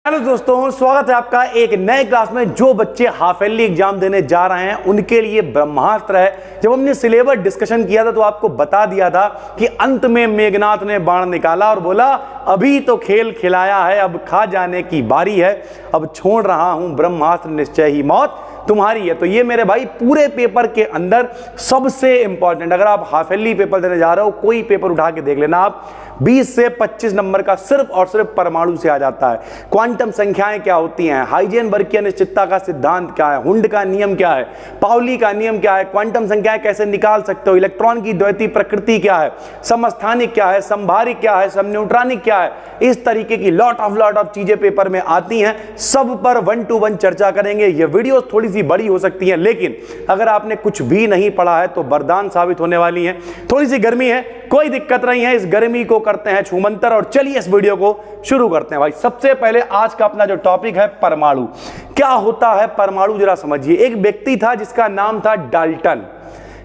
Hello दोस्तों, स्वागत है आपका एक नए क्लास में। जो बच्चे हाफ ईयरली एग्जाम देने जा रहे हैं उनके लिए ब्रह्मास्त्र है। जब हमने सिलेबस डिस्कशन किया था तो आपको बता दिया था कि अंत में मेघनाथ ने बाण निकाला और बोला अभी तो खेल खिलाया है, अब खा जाने की बारी है, अब छोड़ रहा हूं ब्रह्मास्त्र, निश्चय ही मौत तुम्हारी है। तो ये मेरे भाई पूरे पेपर के अंदर सबसे इंपॉर्टेंट, अगर आप हाफ ईयरली पेपर देने जा रहे हो कोई पेपर उठा के देख लेना आप, 20 से 25 नंबर का सिर्फ और सिर्फ परमाणु से आ जाता है। क्वांटम संख्याएं क्या होती हैं, हाइजेनबर्ग की अनिश्चितता का सिद्धांत क्या है, हुंड का नियम क्या है, पाउली का नियम क्या है, क्वांटम संख्याएं कैसे निकाल सकते हो, इलेक्ट्रॉन की द्वैतीय प्रकृति क्या है, समस्थानिक क्या है, संभारिक क्या है, समन्यूट्रॉनिक क्या है, इस तरीके की लॉट ऑफ चीजें पेपर में आती हैं। सब पर 1 to 1 चर्चा करेंगे। ये वीडियो थोड़ी सी बड़ी हो सकती है, लेकिन अगर आपने कुछ भी नहीं पढ़ा है तो वरदान साबित होने वाली है। थोड़ी सी गर्मी है, कोई दिक्कत नहीं है, इस गर्मी को करते हैं छूमंतर और चलिए इस वीडियो को शुरू करते हैं। भाई सबसे पहले आज का अपना जो टॉपिक है परमाणु, क्या होता है परमाणु जरा समझिए। एक व्यक्ति था जिसका नाम था डाल्टन।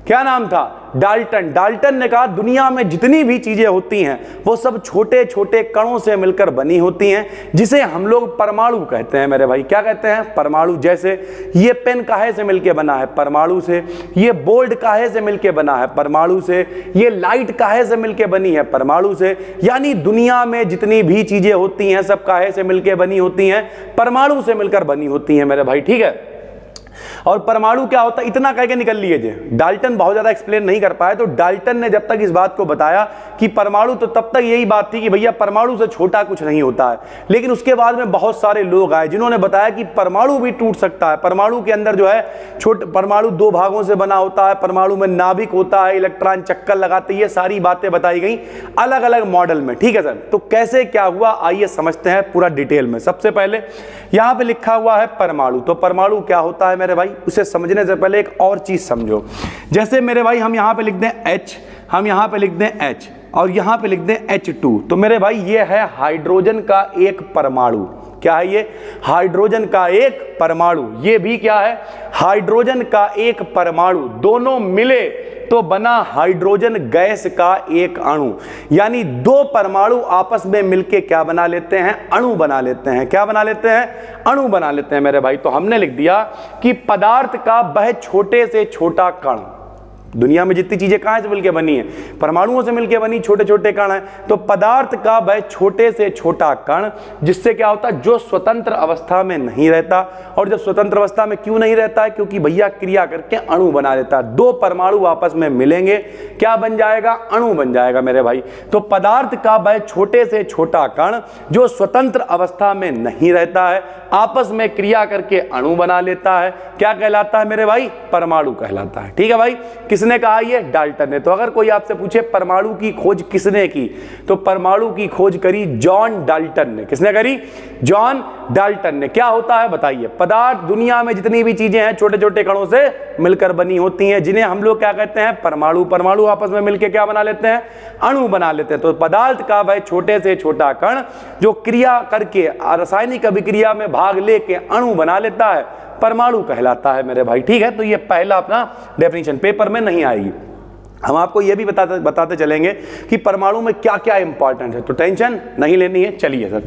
क्या नाम था? डाल्टन। डाल्टन ने कहा दुनिया में जितनी भी चीजें होती हैं वो सब छोटे छोटे कणों से मिलकर बनी होती हैं, जिसे हम लोग परमाणु कहते हैं। मेरे भाई क्या कहते हैं? परमाणु। जैसे ये पेन काहे से मिलकर बना है? परमाणु से। ये बोर्ड काहे से मिलकर बना है? परमाणु से। ये लाइट काहे से मिलकर बनी है? परमाणु से। यानी दुनिया में जितनी भी चीजें होती हैं सब काहे से मिलकर बनी होती हैं? परमाणु से मिलकर बनी होती हैं मेरे भाई, ठीक है। और परमाणु क्या होता है इतना कह के निकल लिए थे। डाल्टन बहुत ज्यादा एक्सप्लेन नहीं कर पाए, तो डाल्टन ने जब तक इस बात को बताया कि परमाणु, तो तब तक यही बात थी कि भैया परमाणु से छोटा कुछ नहीं होता है। लेकिन उसके बाद में बहुत सारे लोग आए जिन्होंने बताया कि परमाणु भी टूट सकता है। परमाणु के अंदर जो है छोटे परमाणु 2 भागों से बना होता है, परमाणु में नाभिक होता है, इलेक्ट्रॉन चक्कर लगाते, ये सारी बातें बताई गई अलग अलग मॉडल में, ठीक है सर। तो कैसे क्या हुआ आइए समझते हैं पूरा डिटेल में। सबसे पहले यहां पे लिखा हुआ है परमाणु। तो परमाणु क्या होता है मेरे भाई, उसे समझने से पहले एक और चीज समझो। जैसे मेरे भाई हम यहां पे लिख दें H, हम यहां पे लिख दें H और यहां पे लिख दें H2। तो मेरे भाई ये है हाइड्रोजन का एक परमाणु। क्या है ये? हाइड्रोजन का एक परमाणु। ये भी क्या है? हाइड्रोजन का एक परमाणु। दोनों मिले तो बना हाइड्रोजन गैस का एक अणु। यानी 2 परमाणु आपस में मिलके क्या बना लेते हैं? अणु बना लेते हैं। क्या बना लेते हैं? अणु बना लेते हैं मेरे भाई। तो हमने लिख दिया कि पदार्थ का वह छोटे से छोटा कण, दुनिया में जितनी चीजें कहां से मिलकर बनी है? परमाणुओं से मिलकर बनी, छोटे छोटे कण हैं। तो पदार्थ का वह छोटे से छोटा कण, जिससे क्या होता है? जो स्वतंत्र अवस्था में नहीं रहता। और जब स्वतंत्र अवस्था में क्यों नहीं रहता है? क्योंकि भैया क्रिया करके अणु बना लेता है। 2 परमाणु आपस में मिलेंगे, क्या बन जाएगा? अणु बन जाएगा मेरे भाई। तो पदार्थ का वह छोटे से छोटा कण जो स्वतंत्र अवस्था में नहीं रहता है, आपस में क्रिया करके अणु बना लेता है, क्या कहलाता है मेरे भाई? परमाणु कहलाता है, ठीक है भाई। किसने कहा? ये डाल्टन ने। तो अगर कोई आपसे पूछे परमाणु की खोज किसने की, तो परमाणु की खोज करी जॉन डाल्टन ने। किसने करी? जॉन डाल्टन ने। क्या होता है बताइए? पदार्थ, दुनिया में जितनी भी चीजें हैं छोटे छोटे कणों से मिलकर बनी होती हैं, जिन्हें हम लोग क्या कहते हैं? परमाणु। परमाणु आपस में मिलकर क्या बना लेते हैं? अणु बना लेते हैं। तो पदार्थ का वह छोटे से छोटा कण जो क्रिया करके रासायनिक अभिक्रिया में भाग लेके अणु बना लेता है, परमाणु कहलाता है मेरे भाई, ठीक है। तो ये पहला अपना डेफिनेशन पेपर में नहीं आएगी। हम आपको ये भी बताते चलेंगे कि परमाणु में क्या क्या इंपॉर्टेंट है, तो टेंशन नहीं लेनी है। चलिए सर,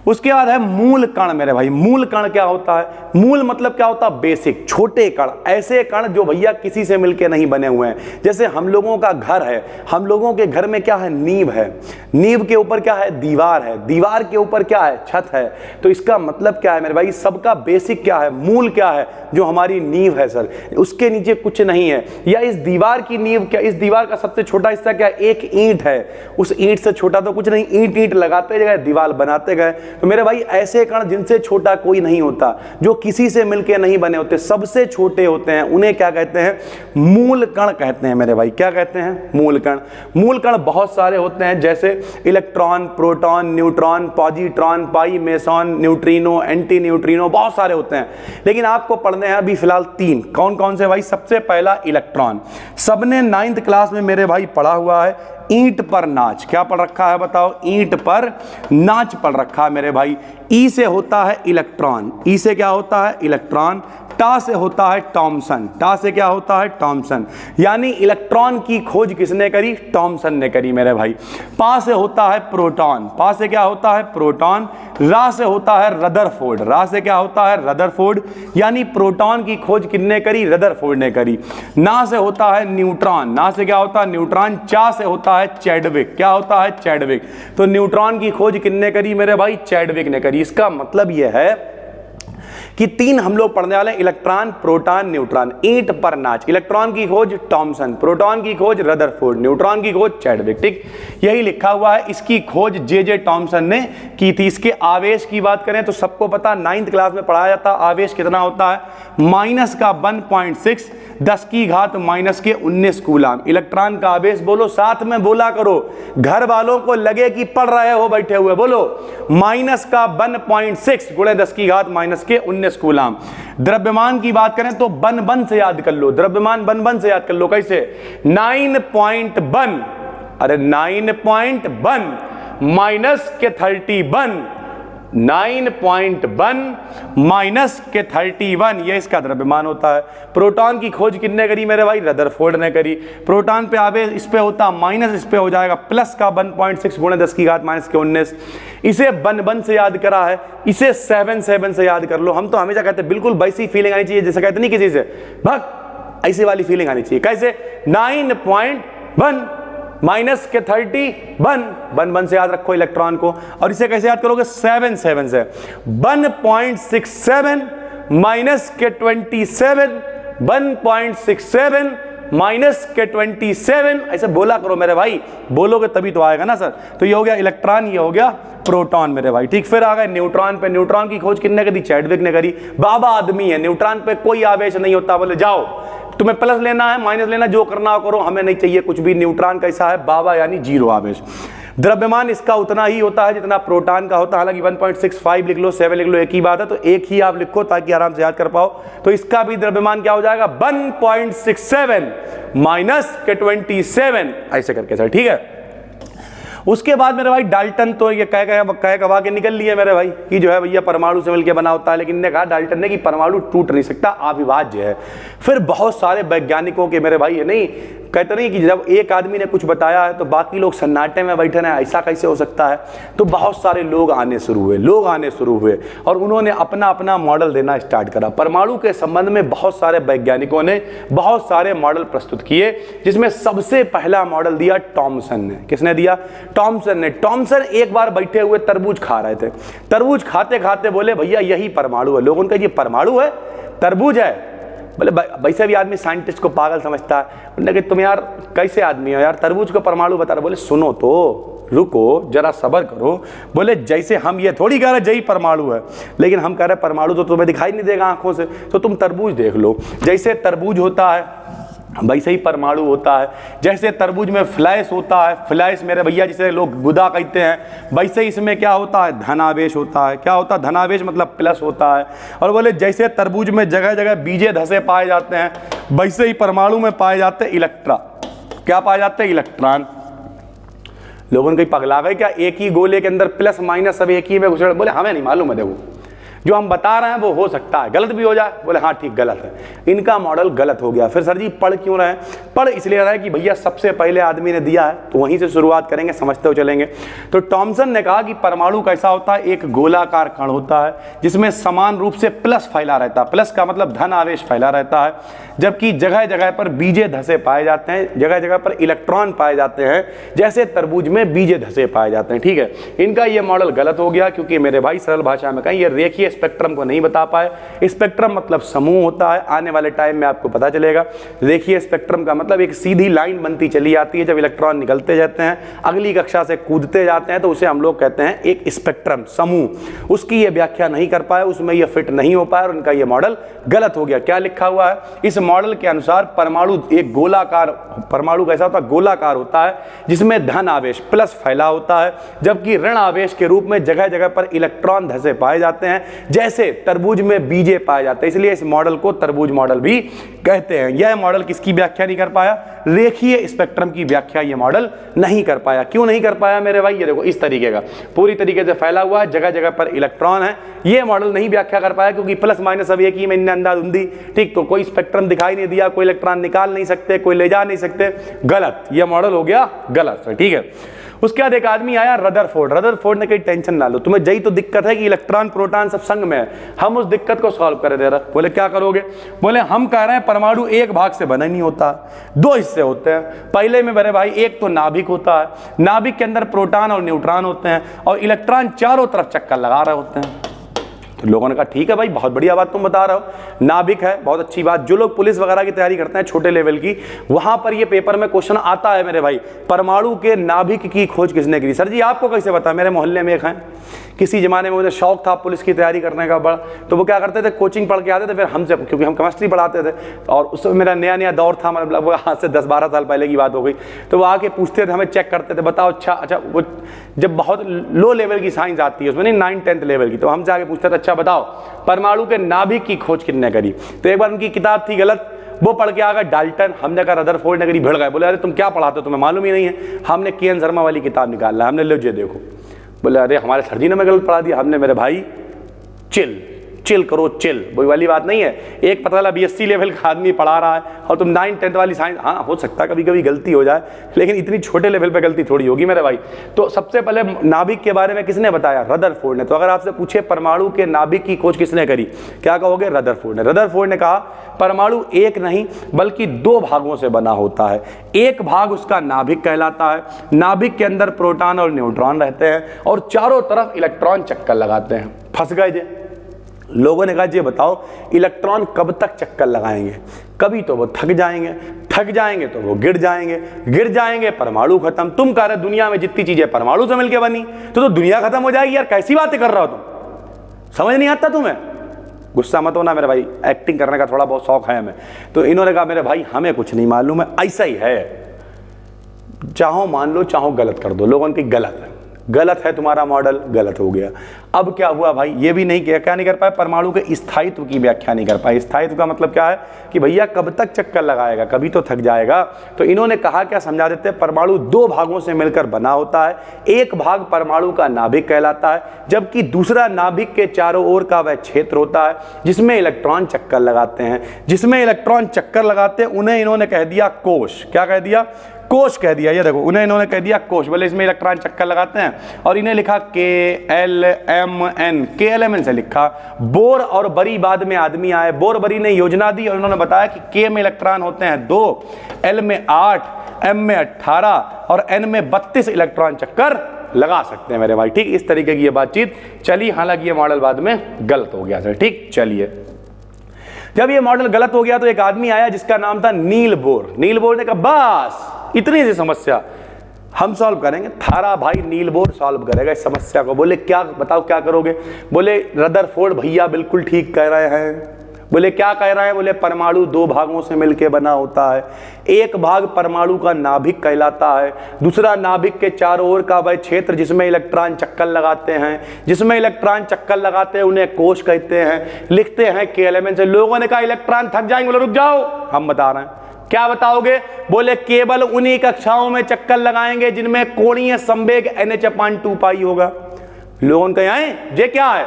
उसके बाद है मूल कण मेरे भाई। मूल कण क्या होता है? मूल मतलब क्या होता है? बेसिक, छोटे कण, ऐसे कण जो भैया किसी से मिलके नहीं बने हुए हैं। जैसे हम लोगों का घर है, हम लोगों के घर में क्या है? नींव है, नींव के ऊपर क्या है? दीवार है, दीवार के ऊपर क्या है? छत है। तो इसका मतलब क्या है मेरे भाई? सबका बेसिक क्या है? मूल क्या है? जो हमारी नींव है सर, उसके नीचे कुछ नहीं है। या इस दीवार की नींव क्या? इस दीवार का सबसे छोटा हिस्सा क्या? एक ईंट है, उस ईंट से छोटा तो कुछ नहीं। ईंट ईंट लगाते गए, दीवार बनाते गए। तो मेरे भाई ऐसे कण जिनसे छोटा कोई नहीं होता, जो किसी से मिलके नहीं बने होते, सबसे छोटे होते हैं, उन्हें क्या कहते हैं? मूल कण कहते हैं मेरे भाई। क्या कहते हैं? मूल कण। मूल कण बहुत सारे होते हैं, जैसे इलेक्ट्रॉन, प्रोटॉन, न्यूट्रॉन, पॉजिट्रॉन, पाई, मेसॉन, न्यूट्रिनो, एंटी न्यूट्रिनो, बहुत सारे होते हैं। लेकिन आपको पढ़ने हैं अभी फिलहाल 3। कौन कौन से भाई? सबसे पहला इलेक्ट्रॉन। सबने 9th क्लास में मेरे भाई पढ़ा हुआ है ईंट पर नाच। क्या पढ़ रखा है बताओ? ईंट पर नाच पढ़ रखा है मेरे भाई। ई से होता है इलेक्ट्रॉन। ई से क्या होता है? इलेक्ट्रॉन। टा से होता है थॉमसन, टा से क्या होता है थॉमसन, यानी इलेक्ट्रॉन की खोज किसने करी, थॉमसन ने करी मेरे भाई। पा से होता है प्रोटॉन, पा से क्या होता है प्रोटॉन। रा से होता है रदरफोर्ड, रा से क्या होता है रदरफोर्ड, यानी प्रोटॉन की खोज किसने करी, रदरफोर्ड ने करी। ना से होता है न्यूट्रॉन, ना से क्या होता है न्यूट्रॉन। चा से होता है चैडविक, क्या होता है चैडविक। तो न्यूट्रॉन की खोज किसने करी मेरे भाई, चैडविक ने करी। इसका मतलब यह है कि तीन हम लोग पढ़ने वाले हैं, इलेक्ट्रॉन, प्रोटॉन, न्यूट्रॉन। ईंट पर नाच, इलेक्ट्रॉन की खोज थॉमसन, प्रोटॉन की खोज रदरफोर्ड, न्यूट्रॉन की खोज चैडविक। ठीक, यही लिखा हुआ है। इसकी खोज जे थॉमसन ने की थी। इसके आवेश की बात करें तो सबको पता 9th क्लास में पढ़ाया जाता, आवेश कितना होता है, माइनस का 1.6 10 की घात माइनस के 19 कूलाम। इलेक्ट्रॉन का आवेश बोलो, साथ में बोला करो, घर वालों को लगे कि पढ़ रहे हो बैठे हुए, बोलो माइनस का 1.6 गुणे 10 की घात माइनस के 19 कूलाम। द्रव्यमान की बात करें तो बन से याद कर लो, द्रव्यमान बन से याद कर लो। कैसे, 9.1, अरे 9.1 माइनस के 31, 9.1 माइनस के 31, ये इसका द्रव्यमान होता है। प्रोटॉन की खोज किसने करी मेरे भाई, रदरफोर्ड ने करी। प्रोटॉन पे आवेश इस पे होता माइनस, इस पे हो जाएगा प्लस का 1.6 गुणे 10 की घात माइनस के 19। इसे बन से याद करा है, इसे 7 से याद कर लो। हम तो हमेशा कहते हैं बिल्कुल वैसी फीलिंग आनी चाहिए जैसे कहते नहीं किसी से भग, ऐसी वाली फीलिंग आनी चाहिए। कैसे, 9.1 माइनस के 31, बन से याद रखो इलेक्ट्रॉन को। और इसे कैसे याद करोगे, 7 से 1.67 माइनस के 27, 1.67 माइनस के 27, ऐसे बोला करो मेरे भाई, बोलोगे तभी तो आएगा ना सर। तो ये हो गया इलेक्ट्रॉन, ये हो गया प्रोटॉन मेरे भाई। ठीक, फिर आ गए न्यूट्रॉन पे। न्यूट्रॉन की खोज किसने करी, चैडविक ने करी। बाबा आदमी है, न्यूट्रॉन पे कोई आवेश नहीं होता, बोले जाओ तुम्हें प्लस लेना है माइनस लेना, जो करना हो करो, हमें नहीं चाहिए कुछ भी। न्यूट्रॉन कैसा है, बाबा यानी जीरो आवेश। द्रव्यमान इसका उतना ही होता है जितना प्रोटॉन का होता है, हालांकि 1.65 लिख लो, 7 लिख लो, एक ही बात है, तो एक ही आप लिखो ताकि आराम से याद कर पाओ। तो इसका भी द्रव्यमान क्या हो जाएगा, 1.67 माइनस के 27, ऐसे करके सर। ठीक है, उसके बाद मेरे भाई डाल्टन तो ये कह कहा के निकल लिए मेरे भाई कि जो है भैया परमाणु से मिलकर बना होता है, लेकिन ने कहा डाल्टन ने कि परमाणु टूट नहीं सकता, अविभाज्य है। फिर बहुत सारे वैज्ञानिकों के मेरे भाई है नहीं, कहते नहीं कि जब एक आदमी ने कुछ बताया है तो बाकी लोग सन्नाटे में बैठे हैं, ऐसा कैसे हो सकता है। तो बहुत सारे लोग आने शुरू हुए और उन्होंने अपना अपना मॉडल देना स्टार्ट करा। परमाणु के संबंध में बहुत सारे वैज्ञानिकों ने बहुत सारे मॉडल प्रस्तुत किए, जिसमें सबसे पहला मॉडल दिया थॉमसन ने। किसने दिया, थॉमसन ने। थॉमसन एक बार बैठे हुए तरबूज खा रहे थे, तरबूज खाते खाते बोले भैया यही परमाणु है। लोगों ने कहा ये परमाणु है, तरबूज है। बोले वैसे भी आदमी साइंटिस्ट को पागल समझता है। उन्होंने कहा तुम यार कैसे आदमी हो यार, तरबूज को परमाणु बता रहे। बोले सुनो तो, रुको जरा सब्र करो। बोले जैसे हम ये थोड़ी कह रहे जय परमाणु है, लेकिन हम कह रहे परमाणु तो तुम्हें दिखाई नहीं देगा आंखों से, तो तुम तरबूज देख लो। जैसे तरबूज होता है वैसे ही परमाणु होता है। जैसे तरबूज में फ्लैश होता है, फ्लैश मेरे भैया जिसे लोग गुदा कहते हैं, वैसे ही इसमें क्या होता है, धनावेश होता है। क्या होता है, धनावेश मतलब प्लस होता है। और बोले जैसे तरबूज में जगह जगह बीजे धसे पाए जाते हैं, वैसे ही परमाणु में पाए जाते हैं इलेक्ट्रॉन। क्या पाए जाते हैं, इलेक्ट्रॉन। लोगों ने कहीं पगला गए क्या, एक ही गोले के अंदर प्लस माइनस सब एक ही में घुसे। बोले हमें नहीं मालूम है, देखो जो हम बता रहे हैं वो हो सकता है गलत भी हो जाए। बोले हाँ ठीक गलत है, इनका मॉडल गलत हो गया। फिर सर जी पढ़ क्यों रहे हैं, पढ़ इसलिए रहे कि भैया सबसे पहले आदमी ने दिया है, तो वहीं से शुरुआत करेंगे, समझते हुए चलेंगे। तो थॉमसन ने कहा कि परमाणु कैसा होता है, एक गोलाकार कण होता है जिसमें समान रूप से प्लस फैला रहता है। प्लस का मतलब धन आवेश फैला रहता है, जबकि जगह जगह पर बीजे धसे पाए जाते हैं, जगह जगह पर इलेक्ट्रॉन पाए जाते हैं, जैसे तरबूज में बीजे धसे पाए जाते हैं। ठीक है, इनका ये मॉडल गलत हो गया, क्योंकि मेरे भाई सरल भाषा में कहें ये रेखीय स्पेक्ट्रम को नहीं बता पाए। स्पेक्ट्रम मतलब समूह होता है, आने वाले टाइम में आपको पता चलेगा। रेखीय स्पेक्ट्रम का मतलब एक सीधी लाइन बनती चली आती है, जब इलेक्ट्रॉन निकलते जाते हैं अगली कक्षा से कूदते जाते हैं, तो उसे हम लोग कहते हैं एक स्पेक्ट्रम, समूह। उसकी ये व्याख्या नहीं कर पाए, उसमें ये फिट नहीं हो पाया और उनका ये मॉडल गलत हो गया। क्या लिखा हुआ है इस मॉडल के अनुसार, परमाणु एक गोलाकार, परमाणु कैसा होता है, गोलाकार होता है, जिसमें धन आवेश प्लस फैला होता है, जबकि ऋण आवेश के रूप में जगह जगह पर इलेक्ट्रॉन धसे पाए जाते हैं। जैसे तरबूज में बीजे पाए जाते हैं, इसलिए इस मॉडल को तरबूज मॉडल भी कहते हैं। यह मॉडल किसकी व्याख्या नहीं कर पाया? रेखीय स्पेक्ट्रम की व्याख्या यह मॉडल नहीं कर पाया। क्यों नहीं कर पाया मेरे भाई? ये देखो इस तरीके का पूरी तरीके से फैला हुआ है, जगह जगह पर इलेक्ट्रॉन है, ये मॉडल नहीं व्याख्या कर पाया क्योंकि प्लस माइनस अब एक ही में अंधाधुंधी, ठीक, तो कोई स्पेक्ट्रम दिखाई नहीं दिया, कोई इलेक्ट्रॉन निकाल नहीं सकते, कोई ले जा नहीं सकते, गलत, यह मॉडल हो गया गलत, ठीक है। उसके बाद एक आदमी आया रदरफोर्ड। रदरफोर्ड ने कही टेंशन ना लो, तुम्हें यही तो दिक्कत है कि इलेक्ट्रॉन प्रोटॉन सब संग में है, हम उस दिक्कत को सॉल्व कर दे रहे। बोले क्या करोगे? बोले हम कह रहे हैं परमाणु एक भाग से बना नहीं होता, दो हिस्से होते हैं। पहले में मेरे भाई एक तो नाभिक होता है, नाभिक के अंदर प्रोटॉन और न्यूट्रॉन होते हैं और इलेक्ट्रॉन चारों तरफ चक्कर लगा रहे होते हैं। तो लोगों ने कहा ठीक है भाई, बहुत बढ़िया बात तुम बता रहे हो, नाभिक है, बहुत अच्छी बात। जो लोग पुलिस वगैरह की तैयारी करते हैं छोटे लेवल की, वहां पर ये पेपर में क्वेश्चन आता है मेरे भाई, परमाणु के नाभिक की खोज किसने की? सर जी आपको कैसे पता? मेरे मोहल्ले में एक है, किसी जमाने में मुझे शौक था पुलिस की तैयारी करने का बड़ा, तो वो क्या करते थे, कोचिंग पढ़ के आते थे फिर हमसे, क्योंकि हम केमिस्ट्री पढ़ाते थे और उस समय मेरा नया नया दौर था, मतलब आज से 10-12 साल पहले की बात हो गई। तो वो आके पूछते थे, हमें चेक करते थे, बताओ अच्छा वो जब बहुत लो लेवल की साइंस आती है उसमें, नहीं 9-10 लेवल की, तो हमसे आके पूछते थे अच्छा बताओ परमाणु के नाभिक की खोज किसने करी? तो एक बार उनकी किताब थी गलत, वो पढ़ के आ गए डाल्टन, हमने कहा रदरफोर्ड ने करी, भिड़ गए। बोले अरे तुम क्या पढ़ाते हो, तुम्हें मालूम ही नहीं है। हमने के.एन. शर्मा वाली किताब निकाल ला, हमने लो जे देखो। बोले अरे हमारे सर जी ने मैं गलत पढ़ा दिया। हमने मेरे भाई चिल करो, चिल, वही वाली बात नहीं है। एक पता चला BSc लेवल का आदमी पढ़ा रहा है और तुम 9-10 वाली साइंस, हाँ हो सकता है कभी कभी गलती हो जाए, लेकिन इतनी छोटे लेवल पे गलती थोड़ी होगी मेरे भाई। तो सबसे पहले नाभिक के बारे में किसने बताया? रदरफोर्ड ने। तो अगर आपसे पूछे परमाणु के नाभिक की खोज किसने करी, क्या कहोगे? रदरफोर्ड ने। रदरफोर्ड ने कहा परमाणु एक नहीं बल्कि दो भागों से बना होता है, एक भाग उसका नाभिक कहलाता है, नाभिक के अंदर प्रोटॉन और न्यूट्रॉन रहते हैं और चारों तरफ इलेक्ट्रॉन चक्कर लगाते हैं। फंस गए जे लोगों ने कहा ये बताओ इलेक्ट्रॉन कब तक चक्कर लगाएंगे? कभी तो वो थक जाएंगे तो वो गिर जाएंगे परमाणु खत्म। तुम कह रहे दुनिया में जितनी चीजें परमाणु से मिलकर बनी, तो दुनिया खत्म हो जाएगी यार, कैसी बातें कर रहे हो तुम? समझ नहीं आता तुम्हें? गुस्सा मत होना मेरे भाई, एक्टिंग करने का थोड़ा बहुत शौक है हमें। तो इन्होंने कहा मेरे भाई हमें कुछ नहीं मालूम है, ऐसा ही है, चाहो मान लो चाहो गलत कर दो। लोगों की गलत है तुम्हारा मॉडल, गलत हो गया। अब क्या हुआ भाई? ये भी नहीं किया, क्या नहीं कर पाए? परमाणु के स्थायित्व की व्याख्या नहीं कर पाए। स्थायित्व का मतलब क्या है कि भैया कब तक चक्कर लगाएगा, कभी तो थक जाएगा। तो इन्होंने कहा, क्या समझा देते हैं, परमाणु दो भागों से मिलकर बना होता है, एक भाग परमाणु का नाभिक कहलाता है, जबकि दूसरा नाभिक के चारों ओर का वह क्षेत्र होता है जिसमें इलेक्ट्रॉन चक्कर लगाते हैं। जिसमें इलेक्ट्रॉन चक्कर लगाते हैं उन्हें इन्होंने कह दिया कोश। क्या कह दिया? कोश कह दिया। ये देखो उन्हें इन्होंने कह दिया कोश। बोले इसमें इलेक्ट्रॉन चक्कर लगाते हैं और इन्हें लिखा KLMN, KLMN से लिखा। बोर और बरी बाद में आदमी आए, बोर बरी ने योजना दी और इन्होंने बताया कि K में इलेक्ट्रॉन होते हैं 2, L में 8, M में 18 और N में 32 इलेक्ट्रॉन चक्कर लगा सकते हैं मेरे भाई। ठीक, इस तरीके की ये बातचीत चली। हालांकि ये मॉडल बाद में गलत हो गया था। ठीक, चलिए जब ये मॉडल गलत हो गया तो एक आदमी आया जिसका नाम था नील बोर। नील बोर ने कहा बस इतनी सी समस्या हम सॉल्व करेंगे। थारा भाई नील बोर सॉल्व करेगा इस समस्या को। बोले क्या, बताओ क्या करोगे? बोले रदरफोर्ड भैया बिल्कुल ठीक कह रहे हैं। बोले क्या कह रहे हैं? बोले परमाणु दो भागों से मिलकर बना होता है, एक भाग परमाणु का नाभिक कहलाता है, दूसरा नाभिक के चारों ओर का वह क्षेत्र जिसमें इलेक्ट्रॉन चक्कर लगाते हैं, जिसमें इलेक्ट्रॉन चक्कर लगाते हैं उन्हें कोश कहते हैं। लिखते हैं KLMN से। लोगों ने कहा इलेक्ट्रॉन थक जाएंगे। बोले रुक जाओ, हम बता रहे हैं। क्या बताओगे? बोले केवल उन्हीं कक्षाओं में चक्कर लगाएंगे जिनमें कोणीय संवेग NH/2 पाई होगा। लोगों ने कहा ये क्या है?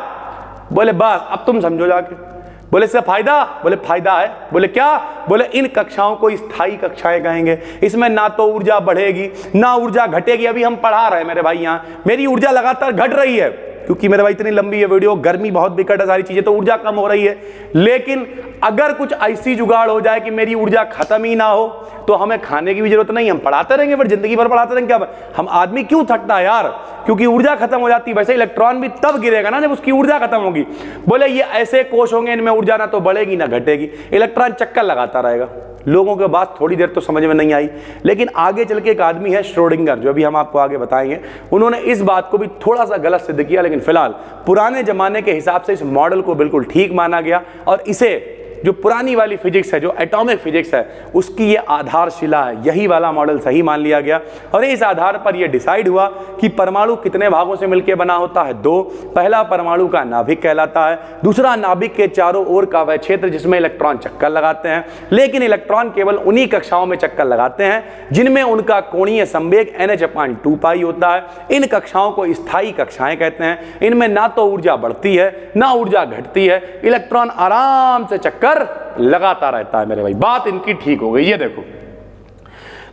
बोले बस अब तुम समझो जाके। बोले इससे फायदा? बोले फायदा है। बोले क्या? बोले इन कक्षाओं को स्थायी कक्षाएं कहेंगे। इसमें ना तो ऊर्जा बढ़ेगी ना ऊर्जा घटेगी। अभी हम पढ़ा रहे हैं मेरे भाई, यहाँ मेरी ऊर्जा लगातार घट रही है क्योंकि मेरे भाई इतनी लंबी है वीडियो, गर्मी बहुत विकट है, सारी चीजें, तो ऊर्जा कम हो रही है। लेकिन अगर कुछ ऐसी जुगाड़ हो जाए कि मेरी ऊर्जा खत्म ही ना हो तो हमें खाने की भी जरूरत नहीं, हम पढ़ाते रहेंगे, फिर जिंदगी भर पढ़ाते रहेंगे। क्या हम आदमी क्यों थकता है यार? क्योंकि ऊर्जा खत्म हो जाती है। वैसे इलेक्ट्रॉन भी तब गिरेगा ना जब उसकी ऊर्जा खत्म होगी। बोले ये ऐसे कोश होंगे इनमें ऊर्जा ना तो बढ़ेगी ना घटेगी, इलेक्ट्रॉन चक्कर लगाता रहेगा। लोगों के बात थोड़ी देर तो समझ में नहीं आई, लेकिन आगे चल के एक आदमी है श्रोडिंगर, जो अभी हम आपको आगे बताएंगे, उन्होंने इस बात को भी थोड़ा सा गलत सिद्ध किया। लेकिन फिलहाल पुराने जमाने के हिसाब से इस मॉडल को बिल्कुल ठीक माना गया और इसे जो पुरानी वाली फिजिक्स है, जो एटॉमिक फिजिक्स है, उसकी ये आधारशिला है। यही वाला मॉडल सही मान लिया गया और इस आधार पर यह डिसाइड हुआ कि परमाणु कितने भागों से मिलकर बना होता है, 2। पहला परमाणु का नाभिक कहलाता है, दूसरा नाभिक के चारों ओर का वह क्षेत्र जिसमें इलेक्ट्रॉन चक्कर लगाते हैं। लेकिन इलेक्ट्रॉन केवल उन्हीं कक्षाओं में चक्कर लगाते हैं जिनमें उनका कोणीय संवेग NH/2π होता है। इन कक्षाओं को स्थायी कक्षाएं कहते हैं। इनमें ना तो ऊर्जा बढ़ती है ना ऊर्जा घटती है, इलेक्ट्रॉन आराम से चक्कर लगाता रहता है मेरे भाई। बात इनकी ठीक हो गई। ये देखो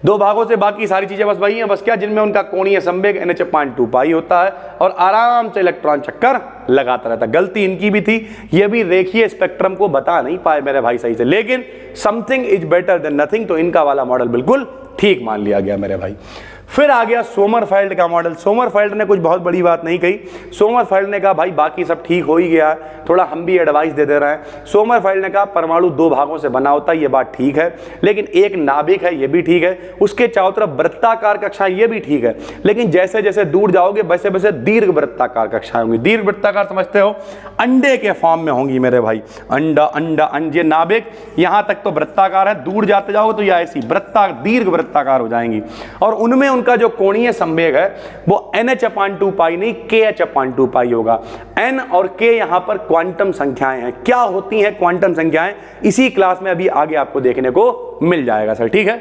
2 भागों से बाकी सारी चीजें बस वही हैं, बस क्या, जिनमें उनका कोणीय संवेग NH/2π होता है और आराम से इलेक्ट्रॉन चक्कर लगाता रहता है। गलती इनकी भी थी, ये भी रेखीय स्पेक्ट्रम को बता नहीं पाए मेरे भाई सही से, लेकिन something is better than nothing, तो इनका वाला मॉडल बिल्कुल ठीक मान लिया गया मेरे भाई। फिर आ गया सोमरफेल्ड का मॉडल। सोमरफेल्ड ने कुछ बहुत बड़ी बात नहीं कही। सोमरफेल्ड ने कहा भाई बाकी सब ठीक हो ही गया है, थोड़ा हम भी एडवाइस दे रहे हैं। सोमरफेल्ड ने कहा परमाणु 2 भागों से बना होता है, ये बात ठीक है, लेकिन एक नाभिक है, ये भी ठीक है, उसके चारों तरफ वृत्ताकार कक्षाएं, ये भी ठीक है, लेकिन जैसे जैसे दूर जाओगे वैसे वैसे दीर्घ वृत्ताकार कक्षाएं होंगी। दीर्घ वृत्ताकार समझते हो, अंडे के फॉर्म में होंगी मेरे भाई, अंडा अंडा अंडे नाभिक, यहां तक तो वृत्ताकार है, दूर जाते जाओगे तो ये ऐसी दीर्घ वृत्ताकार हो जाएंगी और उनमें उनका जो कोणीय संवेग है वो NH/2π नहीं KH/2π होगा। N और K यहां पर क्वांटम संख्याएं हैं। क्या होती हैं क्वांटम संख्याएं, इसी क्लास में अभी आगे आपको देखने को मिल जाएगा सर, ठीक है।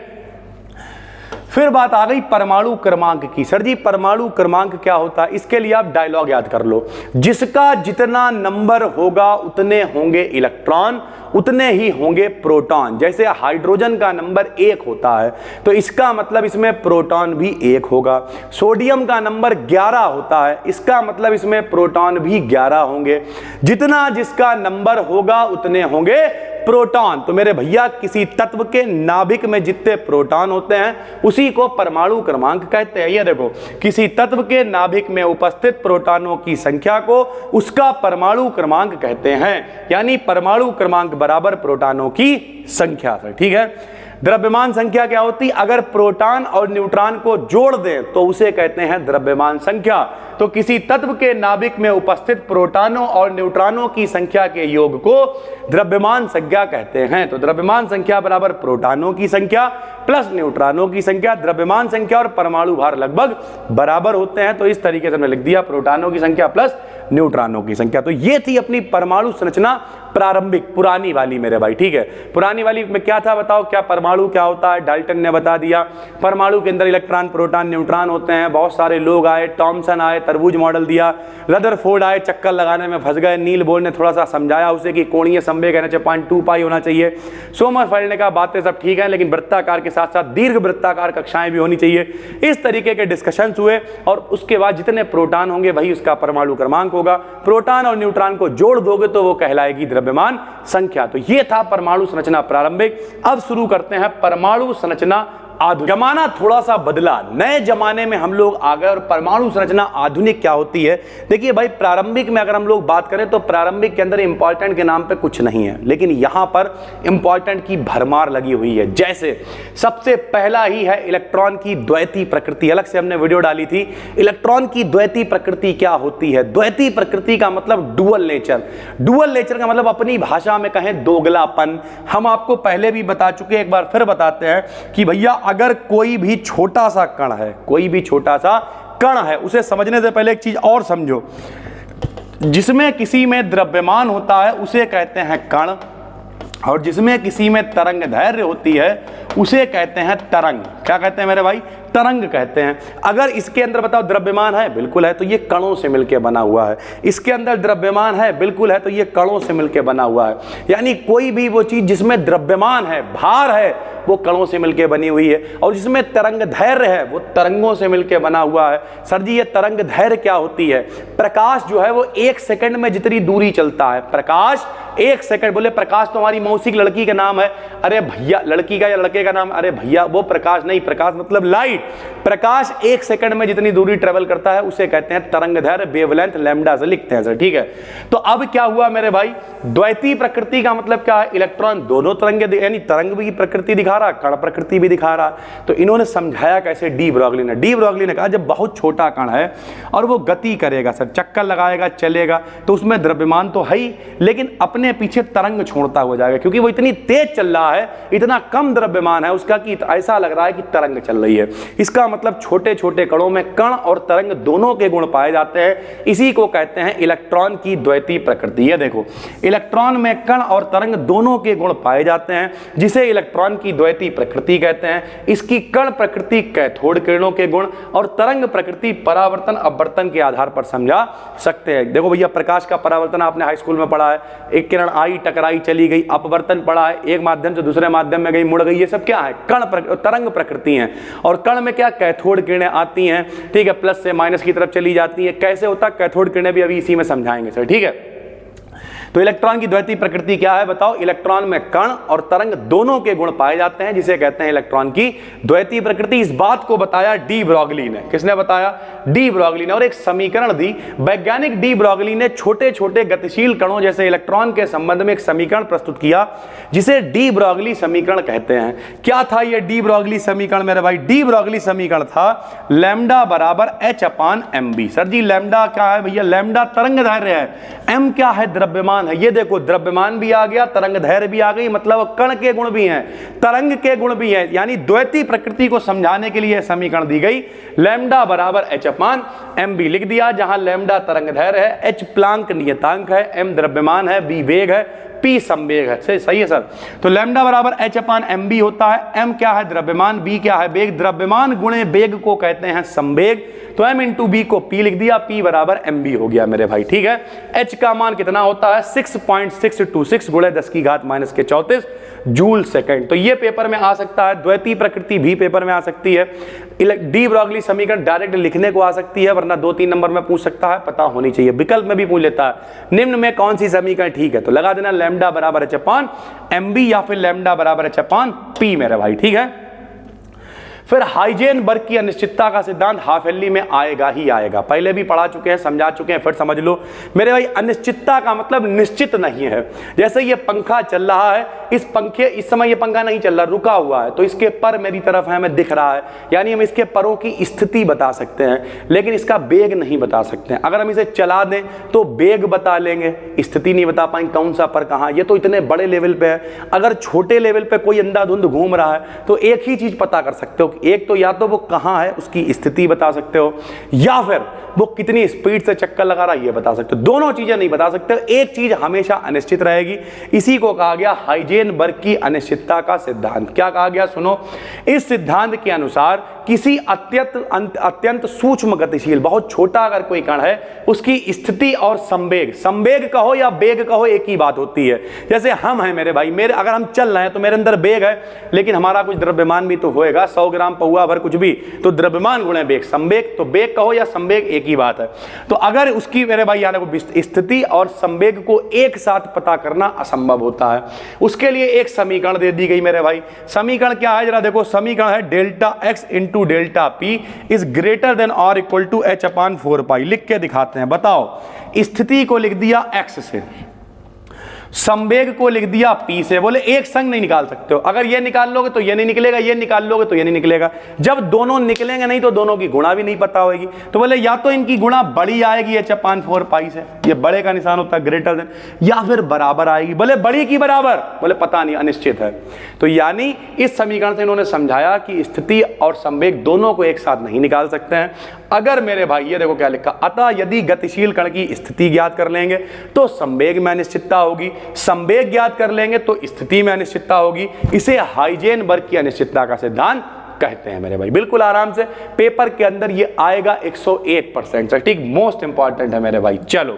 फिर बात आ गई परमाणु क्रमांक की। सर जी परमाणु क्रमांक क्या होता है, इसके लिए आप डायलॉग याद कर लो। जिसका जितना नंबर होगा उतने होंगे इलेक्ट्रॉन, उतने ही होंगे प्रोटॉन। जैसे हाइड्रोजन का नंबर 1 होता है तो इसका मतलब इसमें प्रोटॉन भी 1 होगा। सोडियम का नंबर 11 होता है, इसका मतलब इसमें प्रोटॉन भी 11 होंगे। जितना जिसका नंबर होगा उतने होंगे प्रोटॉन। तो मेरे भैया किसी तत्व के नाभिक में जितने प्रोटॉन होते हैं उसी को परमाणु क्रमांक कहते हैं। ये देखो, किसी तत्व के नाभिक में उपस्थित प्रोटॉनों की संख्या को उसका परमाणु क्रमांक कहते हैं, यानी परमाणु क्रमांक बराबर प्रोटॉनों की संख्या से, ठीक है। द्रव्यमान संख्या क्या होती, अगर प्रोटॉन और न्यूट्रॉन को जोड़ दें तो उसे कहते हैं द्रव्यमान संख्या। तो किसी तत्व के नाभिक में उपस्थित प्रोटॉनों और न्यूट्रॉनों की संख्या के योग को द्रव्यमान संख्या कहते हैं। तो द्रव्यमान संख्या बराबर प्रोटॉनों की संख्या प्लस न्यूट्रॉनों की संख्या। द्रव्यमान संख्या और परमाणु भार लगभग बराबर होते हैं, तो इस तरीके से हमने लिख दिया प्रोटॉनों की संख्या प्लस न्यूट्रॉनों की संख्या। तो ये थी अपनी परमाणु संरचना प्रारंभिक, पुरानी वाली मेरे भाई, ठीक है। पुरानी वाली में क्या था बताओ, क्या परमाणु क्या होता है, डाल्टन ने बता दिया। परमाणु के अंदर इलेक्ट्रॉन प्रोटॉन न्यूट्रॉन होते हैं। बहुत सारे लोग आए, टॉमसन आए, तरबूज मॉडल दिया, रदरफोर्ड आए, चक्कर लगाने में फंस गए, नील बोर ने थोड़ा सा समझाया उसे कि कोणीय संवेग NH/2π होना चाहिए। सोमरफेल्ड ने कहा बातें सब ठीक है, लेकिन वृत्ताकार के साथ साथ दीर्घ वृत्ताकार कक्षाएं भी होनी चाहिए। इस तरीके के डिस्कशन हुए और उसके बाद जितने प्रोटॉन होंगे वही उसका परमाणु क्रमांक होगा। प्रोटॉन और न्यूट्रॉन को जोड़ दोगे तो वो कहलाएगी द्रव्यमान संख्या। तो ये था परमाणु संरचना प्रारंभिक। अब शुरू करते हैं परमाणु संरचना आधुनिक। जमाना थोड़ा सा बदला, नए जमाने में हम लोग आ गए और परमाणु संरचना आधुनिक क्या होती है। देखिए भाई, प्रारंभिक में अगर हम लोग बात करें तो प्रारंभिक के अंदर इंपॉर्टेंट के नाम पे कुछ नहीं है, लेकिन यहां पर इंपॉर्टेंट की भरमार लगी हुई है। जैसे सबसे पहला ही है इलेक्ट्रॉन की द्वैती प्रकृति। अलग से हमने वीडियो डाली थी, इलेक्ट्रॉन की द्वैती प्रकृति क्या होती है। द्वैती प्रकृति का मतलब डुअल नेचर। डुअल नेचर का मतलब अपनी भाषा में कहें दोगलापन। हम आपको पहले भी बता चुके, एक बार फिर बताते हैं कि भैया अगर कोई भी छोटा सा कण है, कोई भी छोटा सा कण है, उसे समझने से पहले एक चीज और समझो। जिसमें किसी में द्रव्यमान होता है उसे कहते हैं कण, और जिसमें किसी में तरंग दैर्घ्य होती है उसे कहते हैं तरंग। क्या कहते हैं मेरे भाई, तरंग कहते हैं। अगर इसके अंदर बताओ द्रव्यमान है, बिल्कुल है, तो ये कणों से मिलकर बना हुआ है। इसके अंदर द्रव्यमान है, बिल्कुल है, तो ये कणों से मिलकर बना हुआ है। यानी कोई भी वो चीज जिसमें द्रव्यमान है, भार है, वो कणों से मिलकर बनी हुई है, और जिसमें तरंग दैर्घ्य है वो तरंगों से मिलकर बना हुआ है। सर जी ये तरंग दैर्घ्य क्या होती है, प्रकाश जो है वो 1 सेकंड में जितनी दूरी चलता है, प्रकाश 1 सेकंड, बोले प्रकाश तो हमारी मौसी की लड़की का नाम है, अरे भैया लड़की का या लड़के का नाम, अरे भैया वो प्रकाश नहीं, नहीं, प्रकाश मतलब लाइट। प्रकाश 1 सेकंड में जितनी दूरी ट्रेवल करता है उसे कहते हैं तरंगदैर्घ्य, वेवलेंथ, लैम्डा से लिखते हैं सर, ठीक है। तो अब क्या हुआ मेरे भाई, द्वैतीय प्रकृति का मतलब क्या है, इलेक्ट्रॉन दोनों तरंग, यानी तरंग भी प्रकृति दिखा रहा है, कण प्रकृति भी दिखा रहा है। तो इन्होंने समझाया कैसे, डी ब्रॉगली ने। डी ब्रॉगली ने कहा जब बहुत छोटा कण है और वो गति करेगा सर, चक्कर लगाएगा, चलेगा, तो उसमें द्रव्यमान तो है ही, लेकिन अपने पीछे तरंग छोड़ता हुआ जाएगा, क्योंकि वो इतनी तेज चल रहा है, इतना कम द्रव्यमान है उसका कि ऐसा लग रहा है कि तरंग चल रही है। इसका मतलब छोटे छोटे कणों में कण और तरंग दोनों के गुण पाए जाते हैं। इसी को कहते हैं इलेक्ट्रॉन की द्वैतीय प्रकृति। ये देखो, इलेक्ट्रॉन में कण और तरंग दोनों के गुण पाए जाते हैं, जिसे इलेक्ट्रॉन की द्वैतीय प्रकृति कहते हैं। इसकी कण प्रकृति कैथोड किरणों के गुण और तरंग प्रकृति परावर्तन अपवर्तन के आधार पर समझा सकते हैं। देखो भैया, प्रकाश का परावर्तन आपने हाई स्कूल में पढ़ा है, एक किरण आई, टकराई, चली गई। अपवर्तन पढ़ा है, एक माध्यम से दूसरे माध्यम में गई, मुड़ गई। ये सब क्या है, कण तरंग प्रकृति है। और कण में क्या, कैथोड किरणें आती हैं, ठीक है, प्लस से माइनस की तरफ चली जाती है। कैसे होता है कैथोड किरणें भी अभी इसी में समझाएंगे सर, ठीक है। तो इलेक्ट्रॉन की द्वैतीय प्रकृति क्या है बताओ, इलेक्ट्रॉन में कण और तरंग दोनों के गुण पाए जाते हैं, जिसे कहते हैं इलेक्ट्रॉन की द्वैतीय प्रकृति। इस बात को बताया डी ब्रॉगली ने। किसने बताया, डी ब्रॉगली ने। और एक समीकरण दी वैज्ञानिक डी ब्रॉगली ने, छोटे छोटे गतिशील कणों जैसे इलेक्ट्रॉन के संबंध में एक समीकरण प्रस्तुत किया, जिसे डी ब्रॉगली समीकरण कहते हैं। क्या था यह डी ब्रॉगली समीकरण मेरे भाई, डी ब्रॉगली समीकरण था लैम्डा बराबर H/mb। सर जी लैम्डा क्या है भैया, लैम्डा तरंगदैर्घ्य है, एम क्या है, द्रव्यमान है। ये देखो, द्रव्यमान भी आ गया, तरंगदैर्घ्य भी आ गई, मतलब कण के गुण भी हैं, तरंग के गुण भी हैं। यानी द्वैतीय प्रकृति को समझाने के लिए समीकरण दी गई, लैम्डा बराबर H/mb लिख दिया, जहां लैम्डा तरंगदैर्घ्य है, H प्लांक नियतांक है, m द्रव्यमान है, b वेग है, P संवेग है। सही है सर। तो लैम्डा बराबर H/mb होता है, m क्या है, द्रव्यमान, b क्या है, वेग। द्रव्यमान गुणे वेग को कहते हैं संवेग। तो m इंटू बी को P लिख दिया, P बराबर mb हो गया मेरे भाई, ठीक है। H का मान कितना होता है, 6.626 गुणे 10⁻⁻34 जूल सेकंड। तो ये पेपर में आ सकता है, द्वैतीय प्रकृति भी पेपर में आ सकती है, डी ब्रॉगली समीकरण डायरेक्ट लिखने को आ सकती है, वरना 2-3 नंबर में पूछ सकता है, पता होनी चाहिए। विकल्प में भी पूछ लेता है, निम्न में कौन सी समीकरण ठीक है, तो लगा देना लैम्डा बराबर H/mb या फिर लैम्डा बराबर H/p मेरे भाई, ठीक है। फिर हाइजेनबर्ग की अनिश्चितता का सिद्धांत हाफेली में आएगा ही आएगा, पहले भी पढ़ा चुके हैं, समझा चुके हैं, फिर समझ लो मेरे भाई। अनिश्चितता का मतलब निश्चित नहीं है। जैसे ये पंखा चल रहा है, इस समय ये पंखा नहीं चल रहा, रुका हुआ है, तो इसके पर मेरी तरफ है, हमें दिख रहा है, यानी हम इसके परों की स्थिति बता सकते हैं, लेकिन इसका वेग नहीं बता सकते हैं। अगर हम इसे चला दें तो वेग बता लेंगे, स्थिति नहीं बता पाएंगे कौन सा पर कहाँ। ये तो इतने बड़े लेवल पे है। अगर छोटे लेवल पे कोई अंधाधुंध घूम रहा है तो एक ही चीज पता कर सकते हो, एक तो या तो वो कहां है उसकी स्थिति बता सकते हो, या फिर वो कितनी स्पीड से चक्कर लगा रहा है ये बता सकते हो। दोनों चीजें नहीं बता सकते, एक चीज हमेशा अनिश्चित रहेगी। इसी को कहा गया हाइजेनबर्ग की अनिश्चितता का सिद्धांत। क्या कहा गया सुनो, इस सिद्धांत के अनुसार किसी अत्यंत सूक्ष्म गतिशील, बहुत छोटा अगर कोई कण है, उसकी स्थिति और संवेग, संवेग कहो या वेग कहो एक ही बात होती है। जैसे हम हैं मेरे भाई, अगर हम चल रहे हैं तो मेरे अंदर वेग है, लेकिन हमारा कुछ द्रव्यमान भी तो होएगा, 100 ग्राम पौआ भर कुछ भी, तो द्रव्यमान गुणे वेग, संवेग। तो वेग कहो या संवेग एक ही बात है। तो अगर उसकी मेरे भाई यानी स्थिति और संवेग को एक साथ पता करना असंभव होता है। उसके लिए एक समीकरण दे दी गई मेरे भाई। समीकरण क्या है जरा देखो, समीकरण है delta x into delta P is greater than और इक्वल टू H/4π। लिख के दिखाते हैं, बताओ। स्थिति को लिख दिया x से, संवेग को लिख दिया P से। बोले एक संग नहीं निकाल सकते हो, अगर ये निकाल लोगे तो ये नहीं निकलेगा, ये निकाल लोगे तो ये नहीं निकलेगा। जब दोनों निकलेंगे नहीं तो दोनों की गुणा भी नहीं पता होगी। तो बोले या तो इनकी गुणा बड़ी आएगी H/4π से, ये बड़े का निशान होता है ग्रेटर देन, या फिर बराबर आएगी। बोले बड़ी की बराबर, बोले पता नहीं, अनिश्चित है। तो यानी इस समीकरण से इन्होंने समझाया कि स्थिति और संवेग दोनों को एक साथ नहीं निकाल सकते हैं। अगर मेरे भाई ये देखो क्या लिखा, अतः यदि गतिशील कण की स्थिति ज्ञात कर लेंगे तो संवेग में अनिश्चितता होगी, संवेग ज्ञात कर लेंगे तो स्थिति में अनिश्चितता होगी। इसे हाइजेनबर्ग की अनिश्चितता का सिद्धांत कहते हैं मेरे भाई। बिल्कुल आराम से पेपर के अंदर ये आएगा 101%। ठीक, मोस्ट इंपॉर्टेंट है मेरे भाई। चलो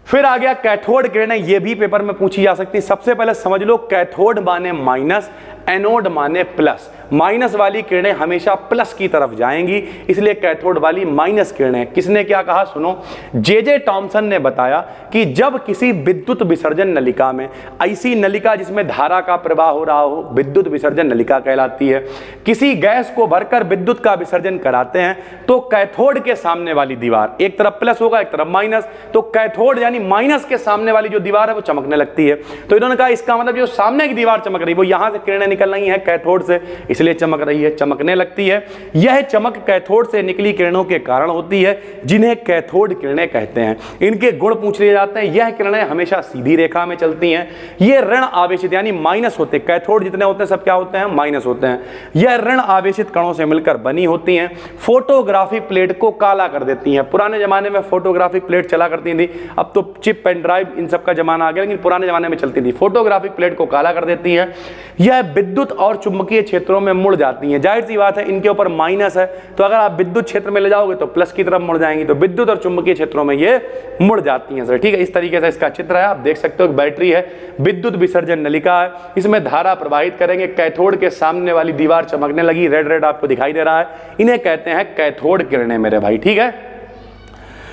फिर आ गया कैथोड किरणें, ये भी पेपर में पूछी जा सकती है। सबसे पहले समझ लो कैथोड माने माइनस, एनोड माने प्लस। माइनस वाली किरणें हमेशा प्लस की तरफ जाएंगी, इसलिए कैथोड वाली माइनस किरणें। किसने क्या कहा सुनो, जे टॉमसन ने बताया कि जब किसी विद्युत विसर्जन नलिका में, ऐसी नलिका जिसमें धारा का प्रवाह हो रहा हो, विद्युत विसर्जन नलिका कहलाती है, किसी गैस को भरकर विद्युत का विसर्जन कराते हैं, तो कैथोड के सामने वाली दीवार, एक तरफ प्लस होगा एक तरफ माइनस, तो कैथोड यानी माइनस के सामने वाली जो दीवार है वो चमकने लगती है। तो इन्होंने कहा इसका मतलब जो सामने की दीवार चमक रही है वो यहां से किरणें निकल रही है कैथोड से, इसलिए चमक रही है, चमकने लगती है। यह चमक कैथोड से निकली किरणों के कारण होती है, जिन्हें कैथोड किरणें कहते हैं। इनके गुण पूछ लिए जाते हैं। यह किरणें हमेशा सीधी रेखा में चलती हैं। ये ऋण आवेशित यानी माइनस होते हैं, कैथोड जितने होते हैं सब क्या होते हैं, माइनस होते हैं। यह ऋण आवेशित कणों से मिलकर बनी होती हैं। फोटोग्राफिक प्लेट को काला कर देती हैं। पुराने जमाने में फोटोग्राफिक प्लेट चला करती थी, अब तो चिप पेन ड्राइव इन सब का जमाना आ गया, लेकिन पुराने जमाने में चलती थी। फोटोग्राफिक प्लेट को काला कर देती है। यह विद्युत और चुंबकीय क्षेत्रों में मुड़ जाती हैं। जाहिर सी बात है इनके ऊपर माइनस है, तो अगर आप विद्युत क्षेत्र में ले जाओगे तो प्लस की तरफ मुड़ जाएंगी, तो विद्युत और चुंबकीय क्षेत्रों में ये मुड़ जाती हैं सर। ठीक है, इस तरीके से इसका चित्र है, आप देख सकते हो। बैटरी है, विद्युत विसर्जन नलिका है, इसमें धारा प्रवाहित करेंगे, कैथोड के सामने वाली दीवार चमकने लगी, रेड रेड आपको दिखाई दे रहा है, इन्हें कहते हैं कैथोड किरणें मेरे भाई। ठीक है,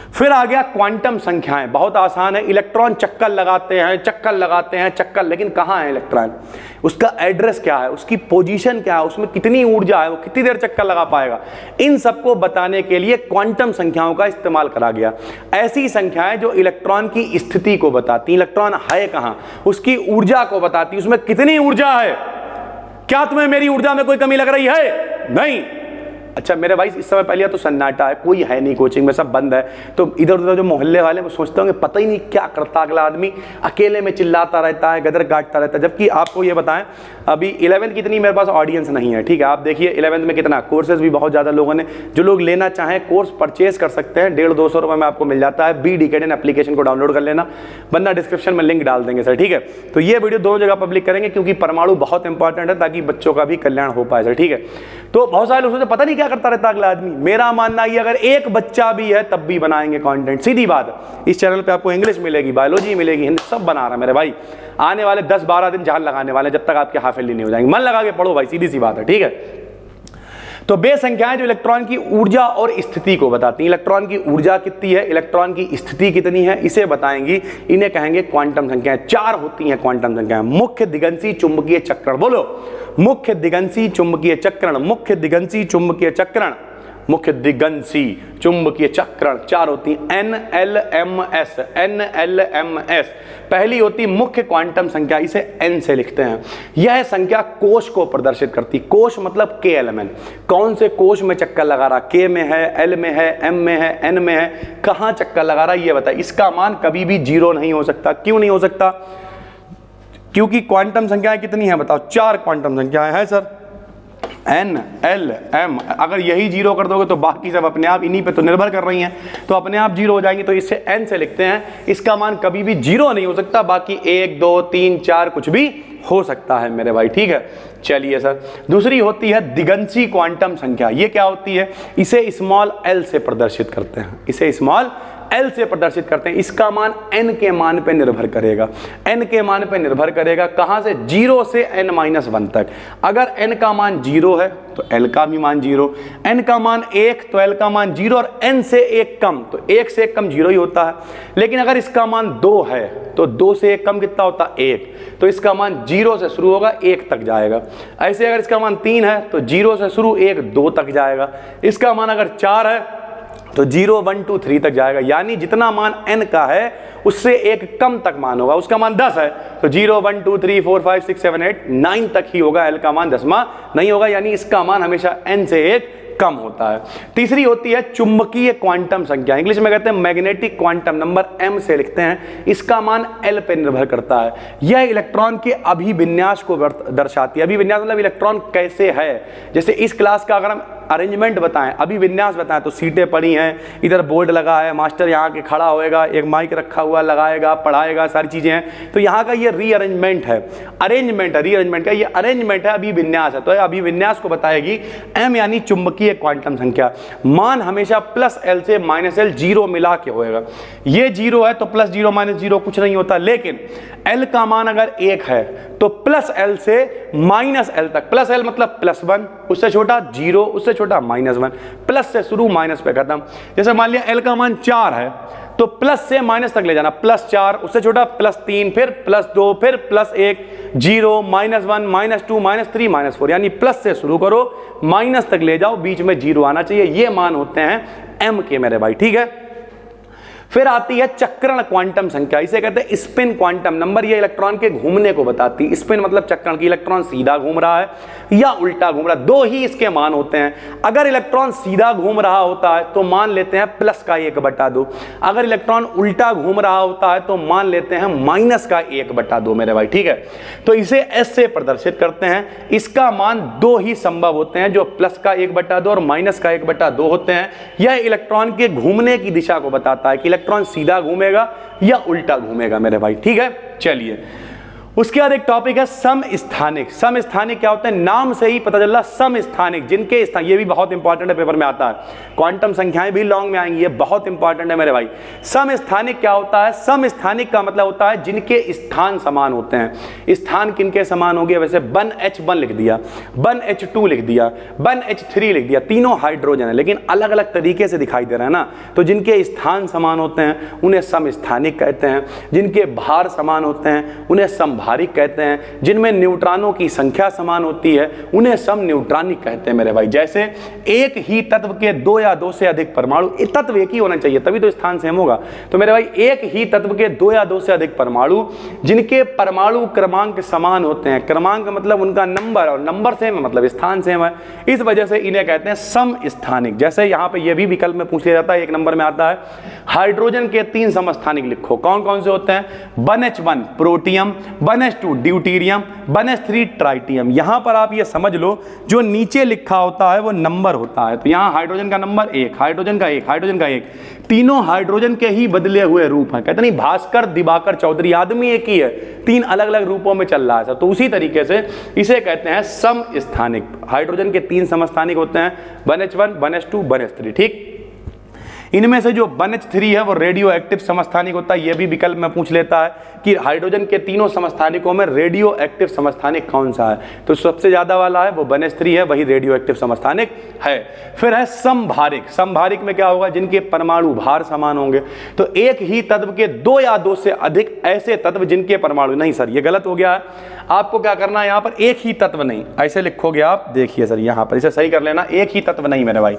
फिर आ गया क्वांटम संख्याएं। बहुत आसान है, इलेक्ट्रॉन चक्कर लगाते हैं, चक्कर लगाते हैं, चक्कर, लेकिन कहां है इलेक्ट्रॉन, उसका एड्रेस क्या है, उसकी पोजीशन क्या है, उसमें कितनी ऊर्जा है, वो कितनी देर चक्कर लगा पाएगा, इन सबको बताने के लिए क्वांटम संख्याओं का इस्तेमाल करा गया। ऐसी संख्याएं जो इलेक्ट्रॉन की स्थिति को बताती, इलेक्ट्रॉन है कहां, उसकी ऊर्जा को बताती, उसमें कितनी ऊर्जा है। क्या तुम्हें मेरी ऊर्जा में कोई कमी लग रही है? नहीं। अच्छा मेरे भाई इस समय पहले तो सन्नाटा है, कोई है नहीं कोचिंग में, सब बंद है, तो इधर उधर जो मोहल्ले वाले वो सोचते होंगे पता ही नहीं क्या करता अगला आदमी, अकेले में चिल्लाता रहता है, गदर काटता रहता है। जबकि आपको ये बताएं अभी 11th की इतनी मेरे पास ऑडियंस नहीं है। ठीक है, आप देखिए 11th में कितना कोर्सेज भी बहुत ज़्यादा लोगों ने, जो लोग लेना चाहें कोर्स परचेज कर सकते हैं, 150-200 रुपये में आपको मिल जाता है। BDKN एप्लीकेशन को डाउनलोड कर लेना, वरना डिस्क्रिप्शन में लिंक डाल देंगे सर। ठीक है, तो ये वीडियो दोनों जगह पब्लिक करेंगे क्योंकि परमाणु बहुत इंपॉर्टेंट है, ताकि बच्चों का भी कल्याण हो पाए सर। ठीक है, तो बहुत सारे लोग सोचते पता नहीं क्या करता रहता अगला आदमी। मेरा मानना ये अगर एक बच्चा भी है तब भी बनाएंगे कंटेंट, सीधी बात है। इस चैनल पे आपको इंग्लिश मिलेगी, बायोलॉजी मिलेगी, हिंदी, सब बना रहा है मेरे भाई। आने वाले 10-12 दिन जान लगाने वाले, जब तक आपके हाफिल नहीं हो जाएंगे। मन लगा के पढ़ो भाई, सीधी सी बात है। ठीक है, तो बे संख्याएं जो इलेक्ट्रॉन की ऊर्जा और स्थिति को बताती हैं। इलेक्ट्रॉन की ऊर्जा कितनी है, इलेक्ट्रॉन की स्थिति कितनी है, इसे बताएंगी, इन्हें कहेंगे क्वांटम संख्याएं। 4 होती हैं क्वांटम संख्याएं। मुख्य दिगंशी चुंबकीय चक्रण, बोलो मुख्य दिगंशी चुंबकीय चक्रण, मुख्य दिगंशी चुंबकीय चक्रण, मुख्य दिगंशी चुंबकीय चक्रण 4 होती हैं। NLMS, NLMS पहली होती मुख्य क्वांटम संख्या, इसे N से लिखते हैं। यह संख्या कोश को प्रदर्शित करती। कोश मतलब K एलिमेंट, कौन से कोश में चक्कर लगा रहा, K में है, L में है, M में है, N में है, कहां चक्कर लगा रहा ये बताए। इसका मान कभी भी 0 नहीं हो सकता। क्यों नहीं हो सकता? क्योंकि क्वांटम संख्याएं कितनी हैं बताओ, 4 क्वांटम संख्याएं हैं सर, N, L, M। अगर यही 0 कर दोगे तो बाकी सब अपने आप इन्हीं पे तो निर्भर कर रही हैं, तो अपने आप 0 हो जाएंगी। तो इसे N से लिखते हैं। इसका मान कभी भी 0 नहीं हो सकता, बाकी 1, 2, 3, 4 कुछ भी हो सकता है मेरे भाई। ठीक है, चलिए सर। दूसरी होती है दिगंशी क्वांटम संख्या। ये क्या होती है, इसे स्मॉल l से प्रदर्शित करते हैं, इसे स्मॉल L से प्रदर्शित करते हैं। इसका मान n के मान पे निर्भर करेगा, n के मान पे निर्भर करेगा। कहां से, 0 से n-1 तक। अगर n का मान 0 है तो L का भी मान 0, n का मान 1 तो L का मान 0, और n से 1 कम तो 1 से 1 कम 0 ही होता है। लेकिन अगर इसका मान 2 है तो 2 से 1 कम कितना होता है, 1, तो इसका मान 0 से शुरू होगा 1 तक जाएगा। ऐसे अगर इसका मान 3 है तो 0 से शुरू 1, 2 तक जाएगा। इसका मान अगर 4 है तो 0, 1, 2, 3 तक जाएगा। यानी जितना मान n का है उससे 1 कम तक मान होगा। उसका मान 10 है तो 0, 1, 2, 3, 4, 5, 6, 7, 8, 9 तक ही होगा, l का मान 10वां नहीं होगा। यानी इसका मान हमेशा n से 1 कम होता है। तीसरी होती है चुंबकीय क्वांटम संख्या, इंग्लिश में कहते हैं मैग्नेटिक क्वांटम नंबर, M से लिखते हैं। इसका मान L पे निर्भर करता है। यह इलेक्ट्रॉन के अभिविन्यास को दर्शाती है। अभिविन्यास मतलब इलेक्ट्रॉन कैसे है। जैसे इस क्लास का अगर हम अरेंजमेंट बताएं, अभिविन्यास बताएं। तो सीटें पड़ी हैं, इधर बोर्ड लगा है, मास्टर यहाँ के खड़ा होएगा, एक माइक रखा हुआ, लगाएगा, पढ़ाएगा, सारी चीज़ें हैं। तो यहाँ का ये रीअरेंजमेंट है, अरेंजमेंट है, रीअरेंजमेंट का ये अरेंजमेंट है, अभिविन्यास है। तो अभिविन्यास को बताएगी m यानी चुंबकीय क्वांटम संख्या। मान हमेशा प्लस एल से माइनस एल जीरो मिला के होएगा। ये जीरो है तो प्लस जीरो माइनस जीरो कुछ नहीं होता, लेकिन एल का मान अगर 1 है तो प्लस एल से माइनस एल तक, प्लस एल मतलब +1, उससे छोटा 0, उससे छोटा -1, प्लस से शुरू माइनस पे खत्म। जैसे मान लिया एल का मान 4 है तो प्लस से माइनस तक ले जाना, +4, उससे छोटा +3, फिर +2, फिर +1, 0, -1, -2, -3, -4, यानी प्लस से शुरू करो, माइनस तक ले जाओ, बीच में 0 आना चाहिए। ये मान होते हैं m के मेरे भाई, ठीक है। फिर आती है चक्रण क्वांटम संख्या, इसे कहते हैं स्पिन क्वांटम नंबर। ये इलेक्ट्रॉन के घूमने को बताती है। स्पिन मतलब चक्रण की, इलेक्ट्रॉन सीधा घूम रहा है या उल्टा घूम रहा है, दो ही इसके मान होते हैं। अगर इलेक्ट्रॉन सीधा घूम रहा होता है तो मान लेते हैं प्लस का 1/2, अगर इलेक्ट्रॉन उल्टा घूम रहा होता है तो मान लेते हैं माइनस का 1/2 मेरे भाई, ठीक है। तो इसे एस से प्रदर्शित करते हैं। इसका मान दो ही संभव होते हैं, जो प्लस का 1/2 और माइनस का 1/2 होते हैं। यह इलेक्ट्रॉन के घूमने की दिशा को बताता है कि इलेक्ट्रॉन सीधा घूमेगा या उल्टा घूमेगा मेरे भाई, ठीक है। चलिए, उसके बाद एक टॉपिक है समस्थानिक। समस्थानिक क्या होता है? नाम से ही पता चल रहा, समस्थानिक, जिनके स्थान, ये भी बहुत इंपॉर्टेंट है, पेपर में आता है। क्वांटम संख्याएं भी लॉन्ग में आएंगी, ये बहुत इंपॉर्टेंट है मेरे भाई। समस्थानिक क्या होता है? समस्थानिक का मतलब होता है जिनके स्थान समान होते हैं। स्थान किनके समान हो गए? वैसे 1H1 लिख दिया, 1H2 लिख दिया, 1H3 लिख दिया, तीनों हाइड्रोजन है लेकिन अलग अलग तरीके से दिखाई दे रहा है ना। तो जिनके स्थान समान होते हैं उन्हें समस्थानिक कहते हैं। जिनके भार समान होते हैं उन्हें समभारिक कहते हैं। जिनमें न्यूट्रॉनों की संख्या समान होती है उन्हें समन्यूट्रॉनिक कहते हैं मेरे भाई। जैसे एक ही तत्व के 2 या 2 से अधिक परमाणु, तत्व एक ही होना चाहिए तभी तो स्थान सेम होगा। तो मेरे भाई एक ही तत्व के 2 या 2 से अधिक परमाणु जिनके परमाणु क्रमांक समान होते हैं, क्रमांक मतलब उनका नंबर, और नंबर सेम है मतलब स्थान सेम है, इस वजह से इन्हें कहते हैं समस्थानिक। जैसे यहाँ पे ये भी विकल्प में पूछ लिया जाता है, 1 नंबर में आता है हाइड्रोजन के 3 समस्थानिक लिखो। कौन कौन से होते हैं? 1H1 protium, 1H2 deuterium, 1H3 tritium. यहां पर आप ये समझ लो जो नीचे लिखा होता है वो नंबर होता है। तो यहां हाइड्रोजन का नंबर 1, हाइड्रोजन का 1, हाइड्रोजन का 1, तीनों हाइड्रोजन के ही बदले हुए रूप हैं। कहते नहीं भास्कर दिवाकर चौधरी, आदमी एक ही है, 3 अलग अलग रूपों में चल रहा है। तो उसी तरीके से इसे कहते हैं समस्थानिक। हाइड्रोजन के 3 समस्थानिक होते हैं, 1H1, 1H2, 1H3, ठीक। इनमें से जो 1H3 है वो रेडियो एक्टिव समस्थानिक होता है। ये भी विकल्प में पूछ लेता है कि हाइड्रोजन के तीनों समस्थानिकों में रेडियो एक्टिव समस्थानिक कौन सा है? तो सबसे ज्यादा वाला है वो 1H3 है, वही रेडियो एक्टिव समस्थानिक है। फिर है समभारिक। समभारिक में क्या होगा? जिनके परमाणु भार समान होंगे। तो एक ही तत्व के 2 या 2 से अधिक ऐसे तत्व जिनके परमाणु, नहीं सर ये गलत हो गया है, आपको क्या करना है यहाँ पर एक ही तत्व नहीं, ऐसे लिखोगे आप, देखिए सर यहाँ पर इसे सही कर लेना, एक ही तत्व नहीं मेरे भाई,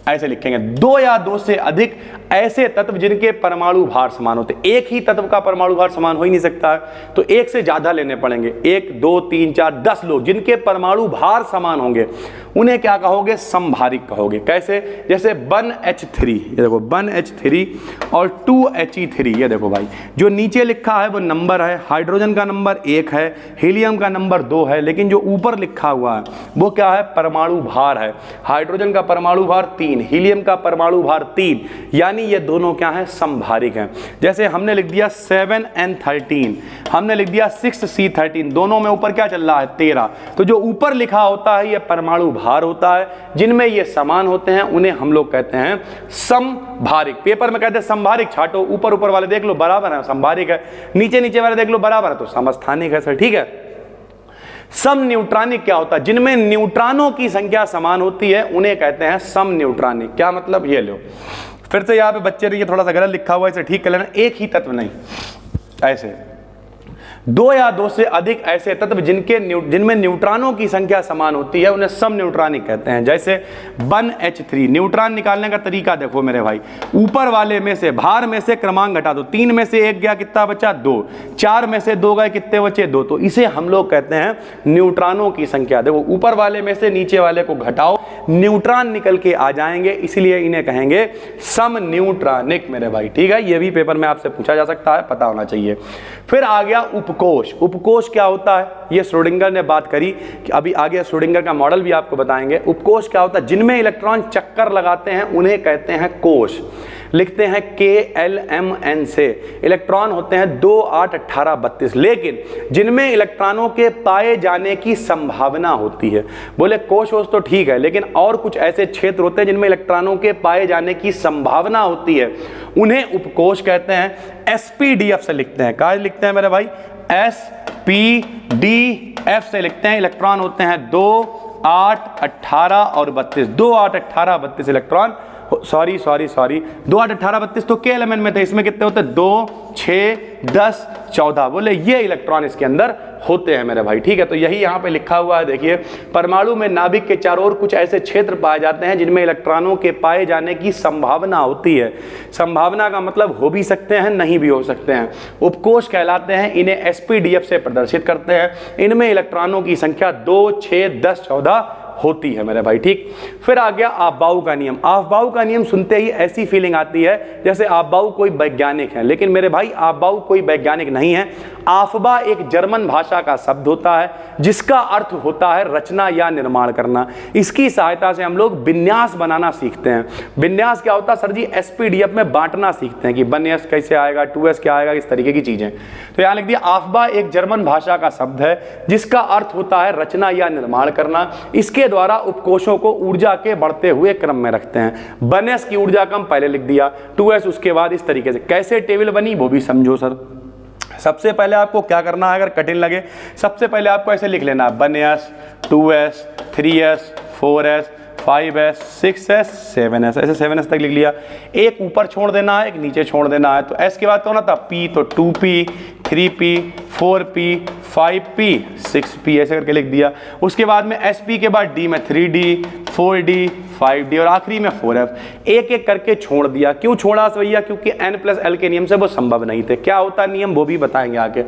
ऐसे लिखेंगे 2 या 2 से अधिक ऐसे तत्व जिनके परमाणु भार समान होते। एक ही तत्व का परमाणु भार समान हो ही नहीं सकता है, तो एक से ज्यादा लेने पड़ेंगे, 1, 2, 3, 4, 10 लोग जिनके परमाणु भार समान होंगे उन्हें क्या कहोगे? समभारिक कहोगे। कैसे? जैसे 1H3, ये देखो 1H3 और 2He3, ये देखो भाई जो नीचे लिखा है वो नंबर है, हाइड्रोजन का नंबर 1 है, हीलियम का नंबर 2 है, लेकिन जो ऊपर लिखा हुआ है वो क्या है? परमाणु भार है। हाइड्रोजन का परमाणु भार 3, हीलियम का परमाणु भार 3, यानी ये दोनों क्या है? समभारिक हैं। जैसे हमने लिख दिया 7N13, हमने लिख दिया 6C13, दोनों में ऊपर क्या चल रहा है? 13। तो जो ऊपर लिखा होता है ये परमाणु भार होता है, जिनमें ये समान होते हैं उन्हें हम लोग कहते हैं समभारिक। पेपर में कहते हैं समभारिक, छाटो ऊपर ऊपर वाले देख लो बराबर है समभारिक है, नीचे नीचे वाले देख लो बराबर है तो समस्थानिक है सर, ठीक है। समन्यूट्रॉनिक क्या होता है? जिनमें न्यूट्रॉनों की संख्या समान होती है उन्हें कहते हैं समन्यूट्रॉनिक। क्या मतलब? ये लो फिर से यहाँ पे बच्चे ने ये थोड़ा सा गलत लिखा हुआ है, इसे ठीक कर लेना। एक ही तत्व नहीं, ऐसे 2 या 2 से अधिक ऐसे तत्व जिनमें न्यूट्रॉनों की संख्या समान होती है उन्हें समन्यूट्रॉनिक कहते हैं। जैसे 1H3, न्यूट्रॉन निकालने का तरीका देखो मेरे भाई, ऊपर वाले में से भार में से क्रमांक घटा दो, 3 में से 1 गया कितना बचा? 2, 4 में से 2 गए कितने बचे? 2। तो इसे हम लोग कहते हैं न्यूट्रॉनों की संख्या। देखो ऊपर वाले में से नीचे वाले को घटाओ, न्यूट्रॉन निकल के आ जाएंगे, इसलिए इन्हें कहेंगे समन्यूट्रॉनिक मेरे भाई, ठीक है। ये भी पेपर में आपसे पूछा जा सकता है, पता होना चाहिए। फिर आ गया गया उपकोष। उपकोष क्या होता है, ये श्रोडिंगर ने बात करी कि अभी आगे श्रोडिंगर का मॉडल भी आपको बताएंगे। उपकोष क्या होता है, जिनमें इलेक्ट्रॉन चक्कर लगाते हैं उन्हें कहते हैं कोष। लिखते हैं KLMN से। इलेक्ट्रॉन होते हैं 2, 8, 18, 32, लेकिन जिनमें इलेक्ट्रॉनों के पाए जाने की संभावना होती है। बोले कोष तो ठीक है, लेकिन और कुछ ऐसे क्षेत्र होते हैं जिनमें इलेक्ट्रॉनों के पाए जाने की संभावना होती है, उन्हें उपकोष कहते हैं। SPDF से लिखते हैं, कहाँ लिखते हैं मेरे भाई, SPDF से लिखते हैं। इलेक्ट्रॉन होते हैं 2, 8, 18 और 32। 2, 8, 18, 32 इलेक्ट्रॉन, सॉरी 2, 8, 18, 32 तो KLMN में थे। इसमें कितने होते हैं, 2, 6, 10, 14। बोले ये इलेक्ट्रॉन इसके अंदर होते हैं मेरे भाई, ठीक है। तो यही यहाँ पे लिखा हुआ है, देखिए परमाणु में नाभिक के चारों ओर कुछ ऐसे क्षेत्र पाए जाते हैं जिनमें इलेक्ट्रॉनों के पाए जाने की संभावना होती है। संभावना का मतलब हो भी सकते हैं, नहीं भी हो सकते हैं। उपकोष कहलाते हैं। इन्हें SPDF से प्रदर्शित करते हैं। इनमें इलेक्ट्रॉनों की संख्या 2, 6, 10, 14 होती है मेरे भाई, ठीक। फिर आ गया आपबाउ का नियम। आपबाउ का नियम सुनते ही ऐसी फीलिंग आती है जैसे आपबाउ कोई वैज्ञानिक है, लेकिन मेरे भाई आपबाउ कोई वैज्ञानिक नहीं है। आफबा एक जर्मन भाषा का शब्द होता है जिसका अर्थ होता है रचना या निर्माण करना। इसकी सहायता से हम लोग विन्यास बनाना सीखते हैं। विन्यास क्या होता है सर जी, SPDF में बांटना सीखते हैं कि 1s कैसे आएगा, 2s क्या आएगा, इस तरीके की चीजें। तो यहाँ लिख दिया आफबा एक जर्मन भाषा का शब्द है जिसका अर्थ होता है रचना या निर्माण करना। इसके द्वारा उपकोषों को ऊर्जा के बढ़ते हुए क्रम में रखते हैं। 1s की ऊर्जा कम पहले लिख दिया, 2s उसके बाद, इस तरीके से। कैसे टेबल बनी वो भी समझो सर। सबसे पहले आपको क्या करना है, अगर कठिन लगे, सबसे पहले आपको ऐसे लिख लेना है 1s, 2s, 3s, 4s, 5s, 6s, 7s, ऐसे 7s तक लिख लिया। एक ऊपर छोड़ देना है, एक नीचे छोड़ देना है। तो s के बाद क्या होना था, p, तो 2p, 3p, 4p, 5p, 6p, ऐसे करके लिख दिया। उसके बाद में sp के बाद d में 3d, 4d, 5d और आखिरी में 4f। एक एक करके छोड़ दिया। क्यों छोड़ा भैया, क्योंकि n+l के नियम से वो संभव नहीं थे। क्या होता नियम वो भी बताएंगे आगे।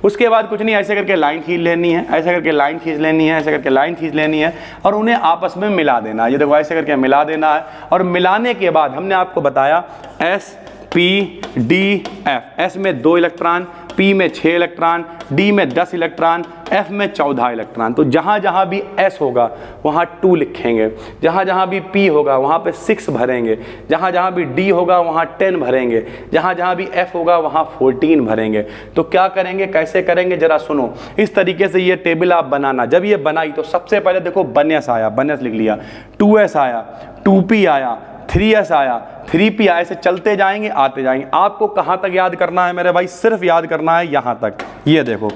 उसके बाद कुछ नहीं, ऐसे करके लाइन खींच लेनी है, ऐसे करके लाइन खींच लेनी है, ऐसे करके लाइन खींच लेनी है और उन्हें आपस में मिला देना है। ये देखो ऐसे करके मिला देना है और मिलाने के बाद हमने आपको बताया SPDF। S में 2 इलेक्ट्रॉन, P में 6 इलेक्ट्रॉन, D में 10 इलेक्ट्रॉन, F में 14 इलेक्ट्रॉन। तो जहाँ जहाँ भी S होगा वहाँ 2 लिखेंगे, जहाँ जहाँ भी P होगा वहाँ पे 6 भरेंगे, जहाँ जहाँ भी D होगा वहाँ 10 भरेंगे, जहाँ जहाँ भी F होगा वहाँ 14 भरेंगे। तो क्या करेंगे, कैसे करेंगे जरा सुनो। इस तरीके से ये टेबल आप बनाना। जब ये बनाई तो सबसे पहले देखो 1s आया, 1s लिख लिया, 2s आया, 2p आया, 3s आया, 3p आया, ऐसे चलते जाएंगे, आते जाएंगे। आपको कहाँ तक याद करना है मेरे भाई, सिर्फ याद करना है यहाँ तक। ये देखो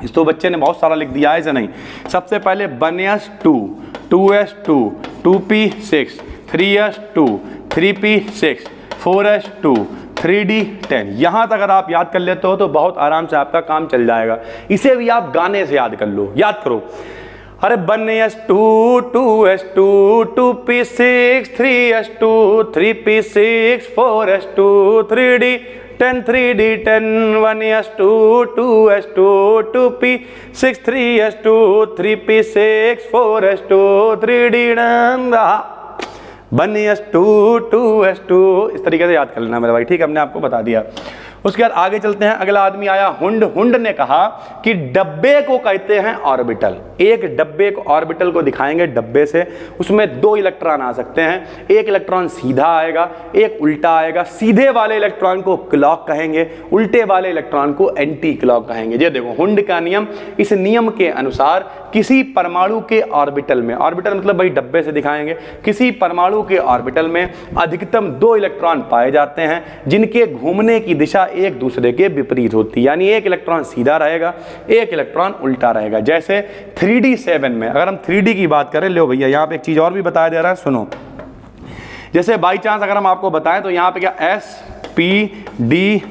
इस तो बच्चे ने बहुत सारा लिख दिया है, ऐसे नहीं। सबसे पहले 1s 2, 2s 2, 2p 6, 3s 2, 3p 6, 4s 2, 3d 10। यहाँ तक अगर आप याद कर लेते हो तो बहुत आराम से आपका काम चल जाएगा। इसे भी आप गाने से याद कर लो, याद करो। अरे 1s 2, 2s 2, 2p 6, 3s 2, 3p 6, 4s 2, 3d 10, 3d 10, 1s 2, 2s 2, 2p 6, 3s 2, 3p 6, 4s 2, 3d 1s 2, 2s 2। इस तरीके से याद कर लेना मेरे भाई, ठीक है, हमने आपको बता दिया। उसके बाद आगे चलते हैं। अगला आदमी आया हुंड। हुंड ने कहा कि डब्बे को कहते हैं ऑर्बिटल। एक डब्बे को, ऑर्बिटल को दिखाएंगे डब्बे से, उसमें 2 इलेक्ट्रॉन आ सकते हैं। एक इलेक्ट्रॉन सीधा आएगा, एक उल्टा आएगा। सीधे वाले इलेक्ट्रॉन को क्लॉक कहेंगे, उल्टे वाले इलेक्ट्रॉन को एंटी क्लॉक कहेंगे। ये देखो हुंड का नियम। इस नियम के अनुसार किसी परमाणु के ऑर्बिटल में, ऑर्बिटल मतलब भाई डब्बे से दिखाएंगे, किसी परमाणु के ऑर्बिटल में अधिकतम 2 इलेक्ट्रॉन पाए जाते हैं जिनके घूमने की दिशा एक दूसरे के विपरीत होती है। यानी एक इलेक्ट्रॉन सीधा रहेगा, एक इलेक्ट्रॉन उल्टा रहेगा। जैसे 3d7 में, अगर हम 3d की बात करें, लो भैया यहाँ पे एक चीज और भी बताया जा रहा है, सुनो। जैसे बाई चांस अगर हम आपको बताएं तो यहाँ पे क्या SPDF।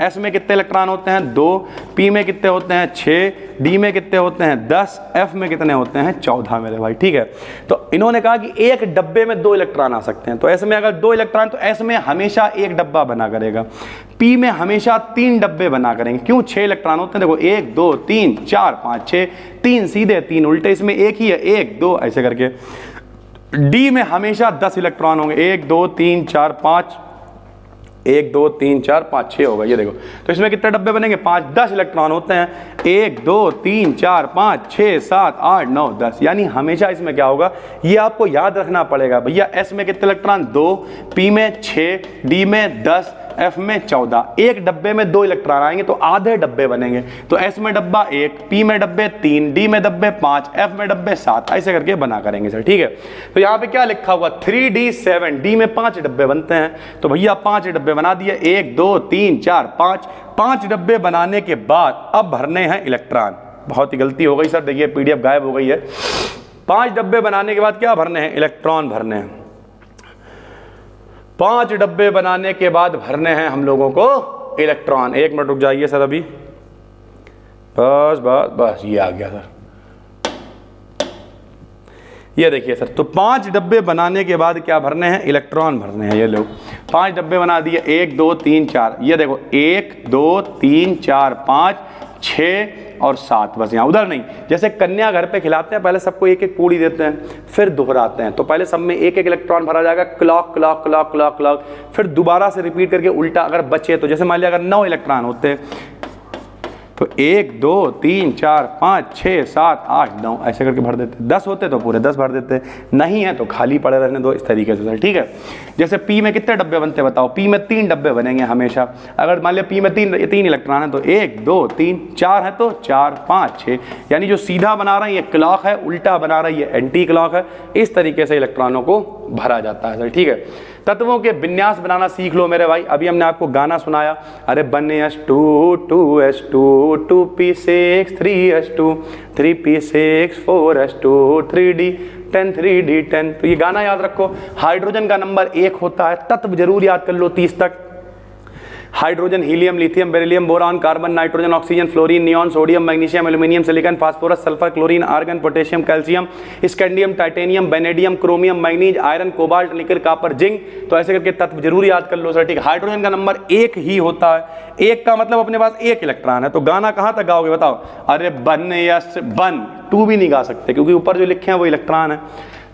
S में कितने इलेक्ट्रॉन होते हैं 2, P में कितने होते हैं 6, D में कितने होते हैं 10, F में कितने होते हैं 14 मेरे भाई, ठीक है। तो इन्होंने कहा कि एक डब्बे में 2 इलेक्ट्रॉन आ सकते हैं। तो S में अगर 2 इलेक्ट्रॉन, तो S में हमेशा एक डब्बा बना करेगा। P में हमेशा 3 डब्बे बना करेंगे। क्यों, 6 इलेक्ट्रॉन होते हैं। देखो 1 2 3 4 5 6, 3 सीधे 3 उल्टे, इसमें एक ही है, 1 2 ऐसे करके। D में हमेशा 10 इलेक्ट्रॉन होंगे, 1 2 3 4 5 1 2 3 4 5 6 होगा, ये देखो। तो इसमें कितने डब्बे बनेंगे? 5, 10 इलेक्ट्रॉन होते हैं। 1 2 3 4 5 6 7 8 9 10, यानी हमेशा इसमें क्या होगा, ये आपको याद रखना पड़ेगा भैया। एस में कितने इलेक्ट्रॉन? 2, पी में 6, डी में 10, एफ में 14। एक डब्बे में 2 इलेक्ट्रॉन आएंगे तो आधे डब्बे बनेंगे। तो एस में डब्बा 1, पी में डब्बे 3, डी में डब्बे 5, एफ में डब्बे 7, ऐसे करके बना करेंगे सर, ठीक है। तो यहाँ पे क्या लिखा हुआ? 3d7, डी में 5 डब्बे बनते हैं, तो भैया 5 डब्बे बना दिए। 1 2 3 4 5, 5 डब्बे बनाने के बाद अब भरने हैं इलेक्ट्रॉन। बहुत ही गलती हो गई सर, देखिए पीडीएफ गायब हो गई है। 5 डब्बे बनाने के बाद क्या भरने हैं? इलेक्ट्रॉन भरने हैं। 5 डब्बे बनाने के बाद भरने हैं हम लोगों को इलेक्ट्रॉन। 1 मिनट रुक जाइए सर, अभी बस बस बस, ये आ गया सर, ये देखिए सर। तो 5 डब्बे बनाने के बाद क्या भरने हैं? इलेक्ट्रॉन भरने हैं। ये लो 5 डब्बे बना दिए। 1 2 3 4, ये देखो 1 2 3 4 5 6 और 7, बस यहाँ, उधर नहीं। जैसे कन्या घर पे खिलाते हैं, पहले सबको एक एक पूड़ी देते हैं, फिर दोहराते हैं, तो पहले सब में एक एक इलेक्ट्रॉन भरा जाएगा, clock clock clock clock clock, फिर दोबारा से रिपीट करके उल्टा। अगर बचे तो जैसे मान लिया अगर 9 इलेक्ट्रॉन होते हैं तो 1 2 3 4 5 6 7 8 9 ऐसे करके भर देते। 10 होते तो पूरे 10 भर देते, नहीं है तो खाली पड़े रहने दो, इस तरीके से सर, ठीक है। जैसे पी में कितने डब्बे बनते हैं बताओ? पी में 3 डब्बे बनेंगे हमेशा। अगर मान लिया पी में 3 इलेक्ट्रॉन है तो 1 2 3 4 है तो 4 5 6, यानी जो सीधा बना रहा है ये क्लॉक है, उल्टा बना रहा है ये एंटी क्लॉक है। इस तरीके से इलेक्ट्रॉनों को भरा जाता है सर, ठीक है। तत्वों के विन्यास बनाना सीख लो मेरे भाई। अभी हमने आपको गाना सुनाया, अरे 1s2 2s2 2p6 3s2 3p6 4s2 3d10 3d10। तो ये गाना याद रखो। हाइड्रोजन का नंबर 1 होता है। तत्व जरूर याद कर लो 30 तक। Hydrogen, helium, lithium, beryllium, boron, carbon, nitrogen, oxygen, fluorine, neon, sodium, magnesium, aluminium, silicon, phosphorus, sulphur, chlorine, argon, potassium, calcium, scandium, titanium, vanadium, chromium, manganese, iron, cobalt, nickel, copper, zinc. तो ऐसे करके तत्व जरूर याद कर लो सर, ठीक है। Hydrogen का नंबर 1 ही होता है। 1 का मतलब अपने पास 1 इलेक्ट्रॉन है। तो गाना कहाँ तक गाओगे बताओ? अरे 1s1, 2 भी नहीं गा सकते क्योंकि ऊपर जो लिखे हैं वो इलेक्ट्रॉन है।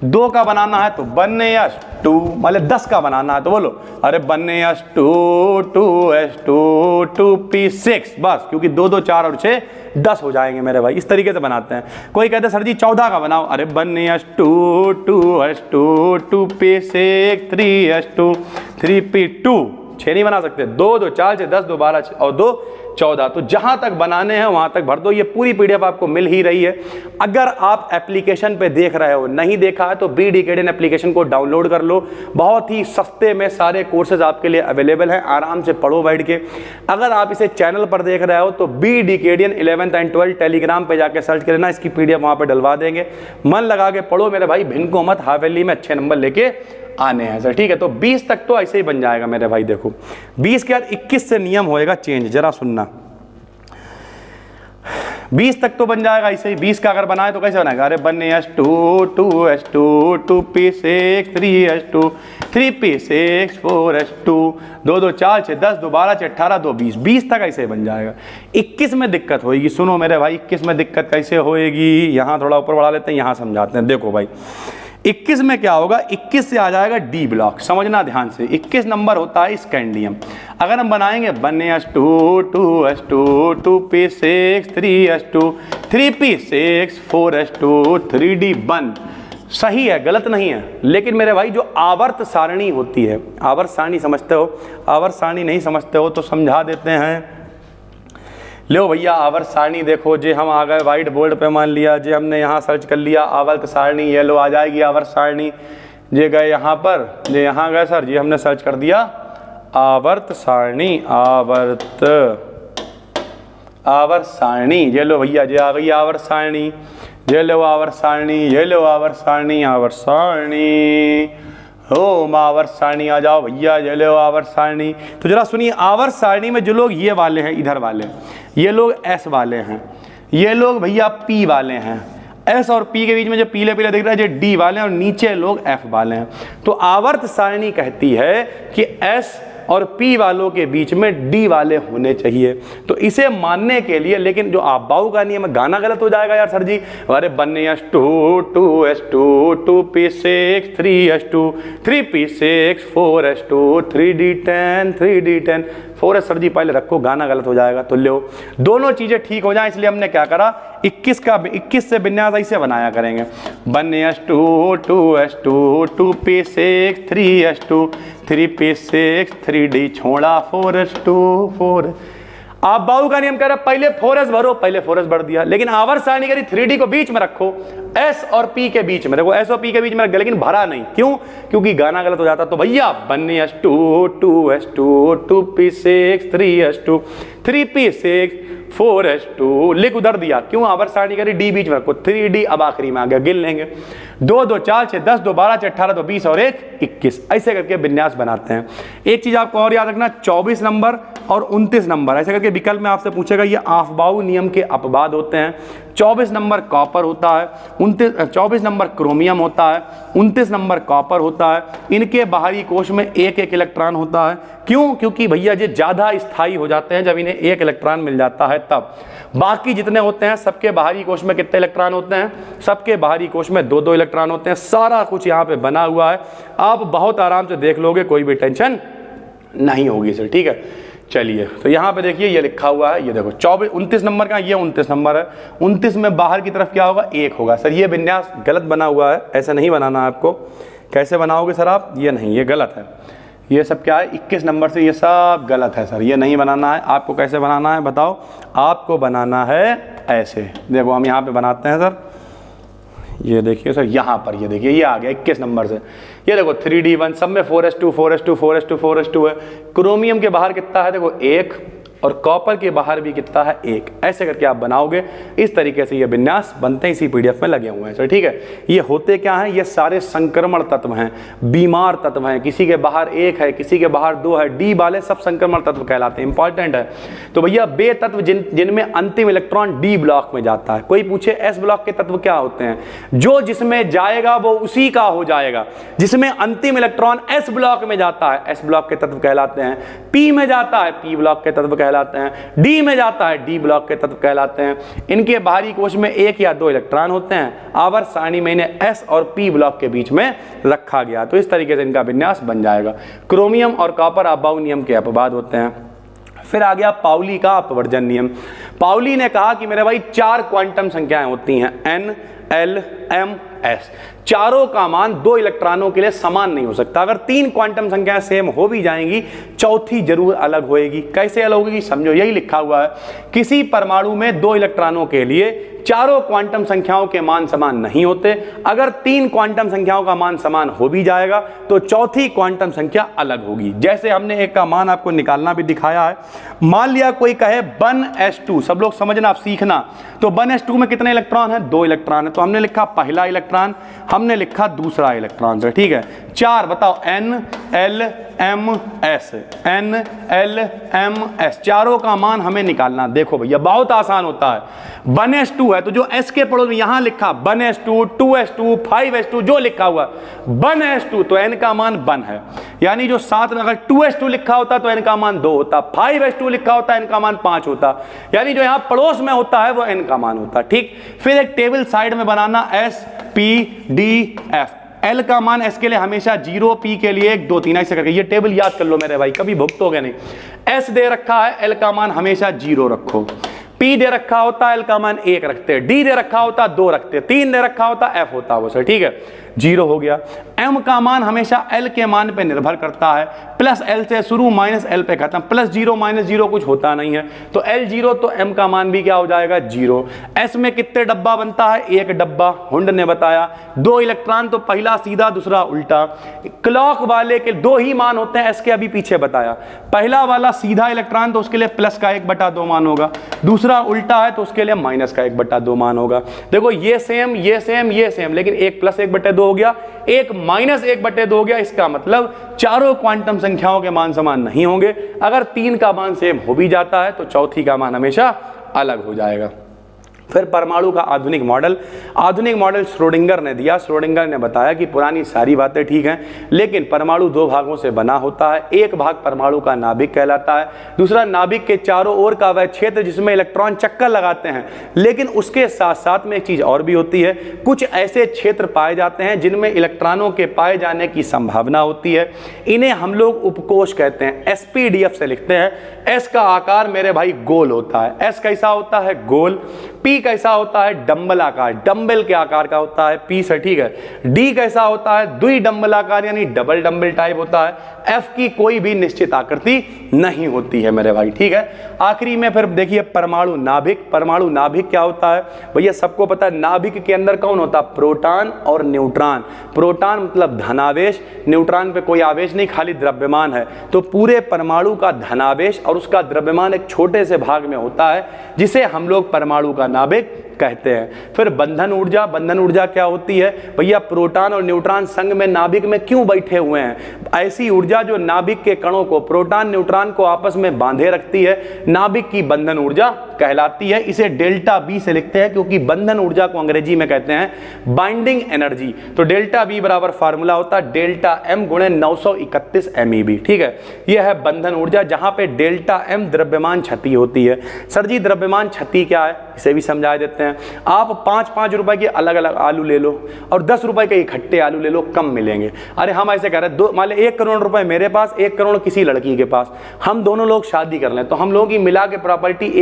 2 का बनाना है तो 1s2, मतलब 10 का बनाना है तो बोलो अरे 1s2 2s2 2p6, बस, क्योंकि 2 2 4 और 6 10 हो जाएंगे मेरे भाई। इस तरीके से बनाते हैं। कोई कहते हैं सर जी 14 का बनाओ, अरे 1s2 2s2 2p6 3s2 3p2, 6 नहीं बना सकते। 2 2 4 6 10 2 12 और 2 14। तो जहां तक बनाने हैं वहां तक भर दो। ये पूरी पीडीएफ आपको मिल ही रही है। अगर आप एप्लीकेशन पे देख रहे हो, नहीं देखा है तो बी डिकेडियन एप्लीकेशन को डाउनलोड कर लो। बहुत ही सस्ते में सारे कोर्सेज आपके लिए अवेलेबल हैं, आराम से पढ़ो बैठ के। अगर आप इसे चैनल पर देख रहे हो तो B डिकेडियन 11th and 12th Telegram पे जाके सर्च करना, इसकी पीडीएफ वहां पे डलवा देंगे। मन लगा के पढ़ो मेरे भाई, भिनको मत, हावेली में अच्छे नंबर लेके आने हैं सर, ठीक है। तो 20 तक तो ऐसे ही बन जाएगा मेरे भाई। देखो 20 के बाद 21 से नियम होएगा चेंज, जरा सुनना। 20 तक तो बन जाएगा ऐसे ही। 20 का अगर बनाए तो कैसे बनाएगा? अरे 1s2 2s2 2p6 3s2 3p6 4s2 2 2 4 6 10 2 12 6 18 2 20, 20 तक ऐसे ही बन जाएगा। 21 में दिक्कत होएगी, सुनो मेरे भाई। 21 में दिक्कत कैसे होएगी, यहाँ थोड़ा ऊपर बढ़ा लेते हैं, यहाँ समझाते हैं। देखो भाई 21 में क्या होगा? 21 से आ जाएगा डी ब्लॉक, समझना ध्यान से। 21 नंबर होता है स्कैंडियम। अगर हम बनाएंगे 1s2 2s2 2p6 3s2 3p6 4s2 3d1, सही है, गलत नहीं है। लेकिन मेरे भाई जो आवर्त सारणी होती है, आवर्त सारणी समझते हो? आवर्त सारणी नहीं समझते हो तो समझा देते हैं। लो भैया आवर्त सारणी देखो, जे हम आ गए व्हाइट बोर्ड पे, मान लिया जे हमने यहाँ सर्च कर लिया आवर्त सारणी, ये लो आ जाएगी आवर्त सारणी। जे गए यहाँ पर, जे यहाँ गए सर जी हमने सर्च कर दिया आवर्त सारणी, आवर्त सारणी, ये लो भैया जे आ गई आवर्त सारणी, ये लो आवर्त सारणी, ये लो आवर्त सारणी, आवर्त सारणी, हो आवर्त सारणी आ जाओ भैया, ये लो आवर्त सारणी। तो जरा सुनिए, आवर्त सारणी में जो लोग ये वाले हैं, इधर वाले, ये लोग एस वाले हैं, ये लोग भैया पी वाले हैं। एस और पी के बीच में जो पीले पीले दिख रहा है, जो डी वाले हैं, और नीचे लोग एफ वाले हैं। तो आवर्त सारणी कहती है कि एस और P वालों के बीच में D वाले होने चाहिए। तो इसे मानने के लिए, लेकिन जो अफबाऊ का नियम है, गाना गलत हो जाएगा यार सर जी। अरे 1s2 2s2 2p6 3s2 3p6 4s2 3d10 3d10 4s sir जी पहले रखो, गाना गलत हो जाएगा। तो लो दोनों चीजें ठीक हो जाए, इसलिए हमने क्या करा, 21 से विन्यास ऐसे बनाया करेंगे। 1s2 2s2 2p6 3s2 3p6 3d छोड़ा 4s2 4। आप बाहु का नियम कह रहा पहले 4s भरो, पहले 4s भर दिया, लेकिन आवर्त सारणी करी 3d को बीच में रखो, s और p के बीच में, देखो s और p के बीच में रख दिया, लेकिन भरा नहीं। क्यों? क्योंकि गाना गलत हो जाता। तो भैया 1s2 2s2 2p6 3s2 3p6 4s2 लिख उधर दिया। क्यों? आवर्त सारणी करी d बीच में रखो, 3d अब आखिरी में आ गया, गिन लेंगे। 2 2 4 6 10 2 12 6 18 2 20 और 1 21, ऐसे करके विन्यास बनाते हैं। एक चीज आपको और याद रखना, 24 नंबर और 29 नंबर ऐसे करके विकल्प में आपसे पूछेगा, ये अफबाऊ नियम के अपवाद होते हैं। 24 नंबर कॉपर होता है, 24 नंबर क्रोमियम होता है, 29 नंबर कॉपर होता है। इनके बाहरी कोश में एक एक इलेक्ट्रॉन होता है। क्यों? क्योंकि भैया ये ज़्यादा स्थायी हो जाते हैं जब इन्हें एक इलेक्ट्रॉन मिल जाता है तब। बाकी जितने होते हैं सबके बाहरी कोश में कितने इलेक्ट्रॉन होते हैं? सबके बाहरी कोश में 2 2 इलेक्ट्रॉन होते हैं। सारा कुछ यहाँ पे बना हुआ है, आप बहुत आराम से देख लोगे, कोई भी टेंशन नहीं होगी सर, ठीक है। चलिए तो यहाँ पे देखिए ये लिखा हुआ है, ये देखो 29 नंबर का, ये 29 नंबर है। 29 में बाहर की तरफ क्या होगा? 1 होगा। सर ये विन्यास गलत बना हुआ है, ऐसा नहीं बनाना है आपको। कैसे बनाओगे सर आप? ये नहीं, ये गलत है। ये सब क्या है? 21 नंबर से ये सब गलत है सर, ये नहीं बनाना है। आपको कैसे बनाना है बताओ? आपको बनाना है ऐसे, देखो हम यहाँ पे बनाते हैं सर, ये देखिए सर यहाँ पर, ये देखिए ये आ गया 21 नंबर से। ये देखो 3d1 सब में 4s2 4s2 4s2 4s2 है। क्रोमियम के बाहर कितना है? देखो 1, और कॉपर के बाहर भी कितना है? 1। ऐसे करके आप बनाओगे, इस तरीके से ये विन्यास बनते हैं, इसी पीडीएफ में लगे हुए हैं सर, ठीक है। ये होते क्या हैं? ये सारे संक्रमण तत्व हैं, बीमार तत्व हैं। किसी के बाहर 1 है, किसी के बाहर 2 है, डी वाले सब संक्रमण तत्व कहलाते हैं, इंपॉर्टेंट है। तो भैया वे तत्व जिनमें अंतिम इलेक्ट्रॉन डी ब्लॉक में जाता है। कोई पूछे एस ब्लॉक के तत्व क्या होते हैं? जो जिसमें जाएगा वो उसी का हो जाएगा। जिसमें अंतिम इलेक्ट्रॉन एस ब्लॉक में जाता है, एस ब्लॉक के तत्व कहलाते हैं। पी में जाता है, पी ब्लॉक के तत्व कहलाते हैं। डी में जाता है, डी ब्लॉक के तत्व कहलाते हैं। इनके बाहरी कोश में 1 या 2 इलेक्ट्रॉन होते हैं। आवर्त सारणी में इन्हें एस और पी ब्लॉक के बीच में रखा गया, तो इस तरीके से इनका विन्यास बन जाएगा। क्रोमियम और कॉपर अफबाऊ नियम के अपवाद होते हैं। फिर आ गया पाउली का अपवर्जन नियम। पाउली ने कहा कि मेरे भाई 4 क्वांटम संख्याएं होती हैं, n, l, m, s। चारों का मान 2 इलेक्ट्रॉनों के लिए समान नहीं हो सकता। अगर 3 क्वांटम संख्याएं सेम हो भी जाएंगी, चौथी जरूर अलग होएगी। कैसे अलग होगी? समझो, यही लिखा हुआ है, किसी परमाणु में 2 इलेक्ट्रॉनों के लिए चारों क्वांटम संख्याओं के मान समान नहीं होते। अगर 3 क्वांटम संख्याओं का मान समान हो भी जाएगा तो चौथी क्वांटम संख्या अलग होगी। जैसे हमने एक का मान आपको निकालना भी दिखाया है। मान लिया कोई कहे 1s2, सब लोग समझना, आप सीखना। तो 1s2 में कितने इलेक्ट्रॉन है? 2 इलेक्ट्रॉन है। तो हमने लिखा पहला इलेक्ट्रॉन, हमने लिखा दूसरा इलेक्ट्रॉन से, ठीक है। 4 बताओ, n, l, m, s, n, l, m, s, चारों का मान हमें निकालना। देखो भैया बहुत आसान होता है। 1s2 है तो जो s के पड़ोस में यहां लिखा 1s2 2s2 5s2 जो लिखा हुआ 1s2, तो n का मान 1 है। यानी जो साथ में अगर 2s2 लिखा होता तो n का मान 2 होता, 5s2 लिखा होता n का मान 5 होता। यानी जो यहां पड़ोस में होता है वो n का मान होता, ठीक। फिर एक टेबल साइड में बनाना, s p d f। L का मान S के लिए हमेशा 0, P के लिए 1 2 3 ऐसे करके ये टेबल याद कर लो मेरे भाई, कभी भुगतोगे नहीं। S दे रखा है, L का मान हमेशा 0 रखो। P दे रखा होता है, L का मान 1 रखते हैं। D दे रखा होता 2 रखते, 3 दे रखा होता F होता वो सर, ठीक है। 0 हो गया। M का मान हमेशा L के मान पे निर्भर करता है, प्लस L से शुरू माइनस L पे खत्म, प्लस 0 माइनस 0 कुछ होता नहीं है। तो L 0 तो M का मान भी क्या हो जाएगा? 0। S में कितने डब्बा बनता है? 1 डब्बा, हुंड ने बताया। 2 इलेक्ट्रॉन तो पहला सीधा दूसरा उल्टा। क्लॉक वाले के 2 ही मान होते हैं, S के अभी पीछे बताया। पहला वाला सीधा इलेक्ट्रॉन तो उसके लिए प्लस का 1/2 मान होगा, दूसरा उल्टा है तो उसके लिए माइनस का 1/2 मान होगा। देखो ये सेम ये सेम ये सेम, लेकिन 1 + 1/2 हो गया, 1 - 1/2 हो गया। इसका मतलब चारों क्वांटम संख्याओं के मान समान नहीं होंगे। अगर 3 का मान सेम हो भी जाता है तो चौथी का मान हमेशा अलग हो जाएगा। फिर परमाणु का आधुनिक मॉडल श्रोडिंगर ने दिया। श्रोडिंगर ने बताया कि पुरानी सारी बातें ठीक हैं, लेकिन परमाणु दो भागों से बना होता है। एक भाग परमाणु का नाभिक कहलाता है, दूसरा नाभिक के चारों ओर का वह क्षेत्र जिसमें इलेक्ट्रॉन चक्कर लगाते हैं। लेकिन उसके साथ साथ में एक चीज और भी होती है, कुछ ऐसे क्षेत्र पाए जाते हैं जिनमें इलेक्ट्रॉनों के पाए जाने की संभावना होती है। इन्हें हम लोग उपकोष कहते हैं, SPDF से लिखते हैं। एस का आकार मेरे भाई गोल होता है, एस कैसा होता है गोल, पी कैसा होता है डंबल आकार, डंबल के आकार का होता है पी से, ठीक है। डी कैसा होता है द्वि डंबल आकार यानी डबल डंबल टाइप होता है। एफ की कोई भी निश्चित आकृति नहीं होती है मेरे भाई, ठीक है। आखिरी में फिर देखिए परमाणु नाभिक क्या होता है भैया, सबको पता है नाभिक के अंदर कौन होता है, प्रोटॉन और न्यूट्रॉन। प्रोटॉन मतलब धनावेश, न्यूट्रॉन पे कोई आवेश नहीं, खाली द्रव्यमान है। तो पूरे परमाणु का धनावेश और उसका द्रव्यमान एक छोटे से भाग में होता है, जिसे हम लोग परमाणु का नाभिक कहते हैं। फिर बंधन ऊर्जा क्या होती है भैया, प्रोटॉन और न्यूट्रॉन संग में नाभिक में क्यों बैठे हुए हैं, ऐसी ऊर्जा जो नाभिक के कणों को, प्रोटॉन न्यूट्रॉन को आपस में बांधे रखती है, नाभिक की बंधन ऊर्जा कहलाती है। इसे डेल्टा बी से लिखते हैं, क्योंकि बंधन ऊर्जा को अंग्रेजी में कहते हैं बाइंडिंग एनर्जी। तो डेल्टा बी बराबर फार्मूला होता है डेल्टा एम गुणे 931 MeV, ठीक है। यह है बंधन ऊर्जा, जहां पे डेल्टा एम द्रव्यमान क्षति होती है। सर जी द्रव्यमान क्षति क्या है, इसे भी समझा देते हैं। आप 5-5 रुपए के अलग अलग आलू ले लो और 10 रुपए के इकट्ठे आलू ले लो, कम मिलेंगे। अरे हम ऐसे कह रहे हैं, मान लो 1 करोड़ रुपए मेरे पास, 1 करोड़ किसी लड़की के पास, हम दोनों लोग शादी कर लें तो हम लोगों की मिला के प्रॉपर्टी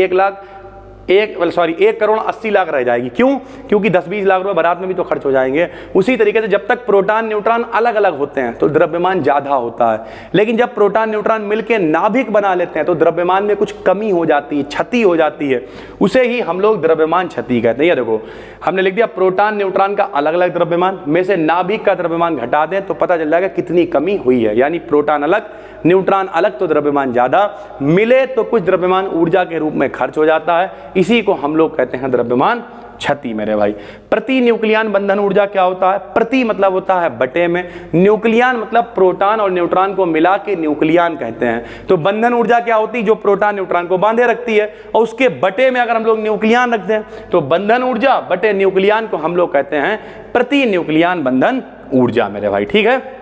1 करोड़ 80 लाख रह जाएगी। क्यों? क्योंकि 10-20 लाख रुपए बारात में भी तो खर्च हो जाएंगे। उसी तरीके से जब तक प्रोटॉन न्यूट्रॉन अलग अलग होते हैं तो द्रव्यमान ज्यादा होता है, लेकिन जब प्रोटॉन न्यूट्रॉन मिलकर नाभिक बना लेते हैं तो द्रव्यमान में कुछ कमी हो जाती है, क्षति हो जाती है, उसे ही हम लोग द्रव्यमान क्षति कहते हैं। ये देखो हमने लिख दिया प्रोटॉन न्यूट्रॉन का अलग अलग द्रव्यमान में से नाभिक का द्रव्यमान घटा दें तो पता चल जाएगा कितनी कमी हुई है, यानी प्रोटॉन अलग न्यूट्रॉन अलग तो द्रव्यमान ज्यादा, मिले तो कुछ द्रव्यमान ऊर्जा के रूप में खर्च हो जाता है, इसी को हम लोग कहते हैं द्रव्यमान क्षति मेरे भाई। प्रति न्यूक्लियन बंधन ऊर्जा क्या होता है, प्रति मतलब होता है बटे में, न्यूक्लियन मतलब प्रोटॉन और न्यूट्रॉन को मिला के न्यूक्लियन कहते हैं। तो बंधन ऊर्जा क्या होती है, जो प्रोटॉन न्यूट्रॉन को बांधे रखती है, और उसके बटे में अगर हम लोग न्यूक्लियन रखते हैं तो बंधन ऊर्जा बटे न्यूक्लियन को हम लोग कहते हैं प्रति न्यूक्लियन बंधन ऊर्जा मेरे भाई, ठीक है।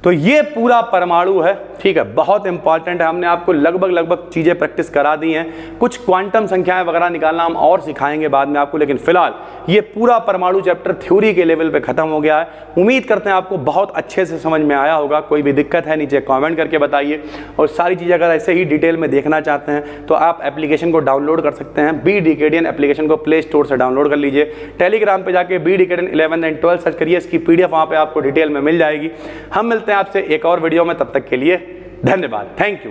तो ये पूरा परमाणु है, ठीक है, बहुत इंपॉर्टेंट है। हमने आपको लगभग चीजें प्रैक्टिस करा दी हैं, कुछ क्वांटम संख्याएं वगैरह निकालना हम और सिखाएंगे बाद में आपको, लेकिन फिलहाल ये पूरा परमाणु चैप्टर थ्योरी के लेवल पे खत्म हो गया है। उम्मीद करते हैं आपको बहुत अच्छे से समझ में आया होगा। कोई भी दिक्कत है नीचे कॉमेंट करके बताइए, और सारी चीज़ें अगर ऐसे ही डिटेल में देखना चाहते हैं तो आप एप्लीकेशन को डाउनलोड कर सकते हैं। BDKDN एप्लीकेशन को प्ले स्टोर से डाउनलोड कर लीजिए। टेलीग्राम पर जाके BDKDN 11 एंड 12 सर्च करिए, इसकी PDF वहाँ पर आपको डिटेल में मिल जाएगी। हम मिलते हैं आपसे एक और वीडियो में, तब तक के लिए धन्यवाद, थैंक यू।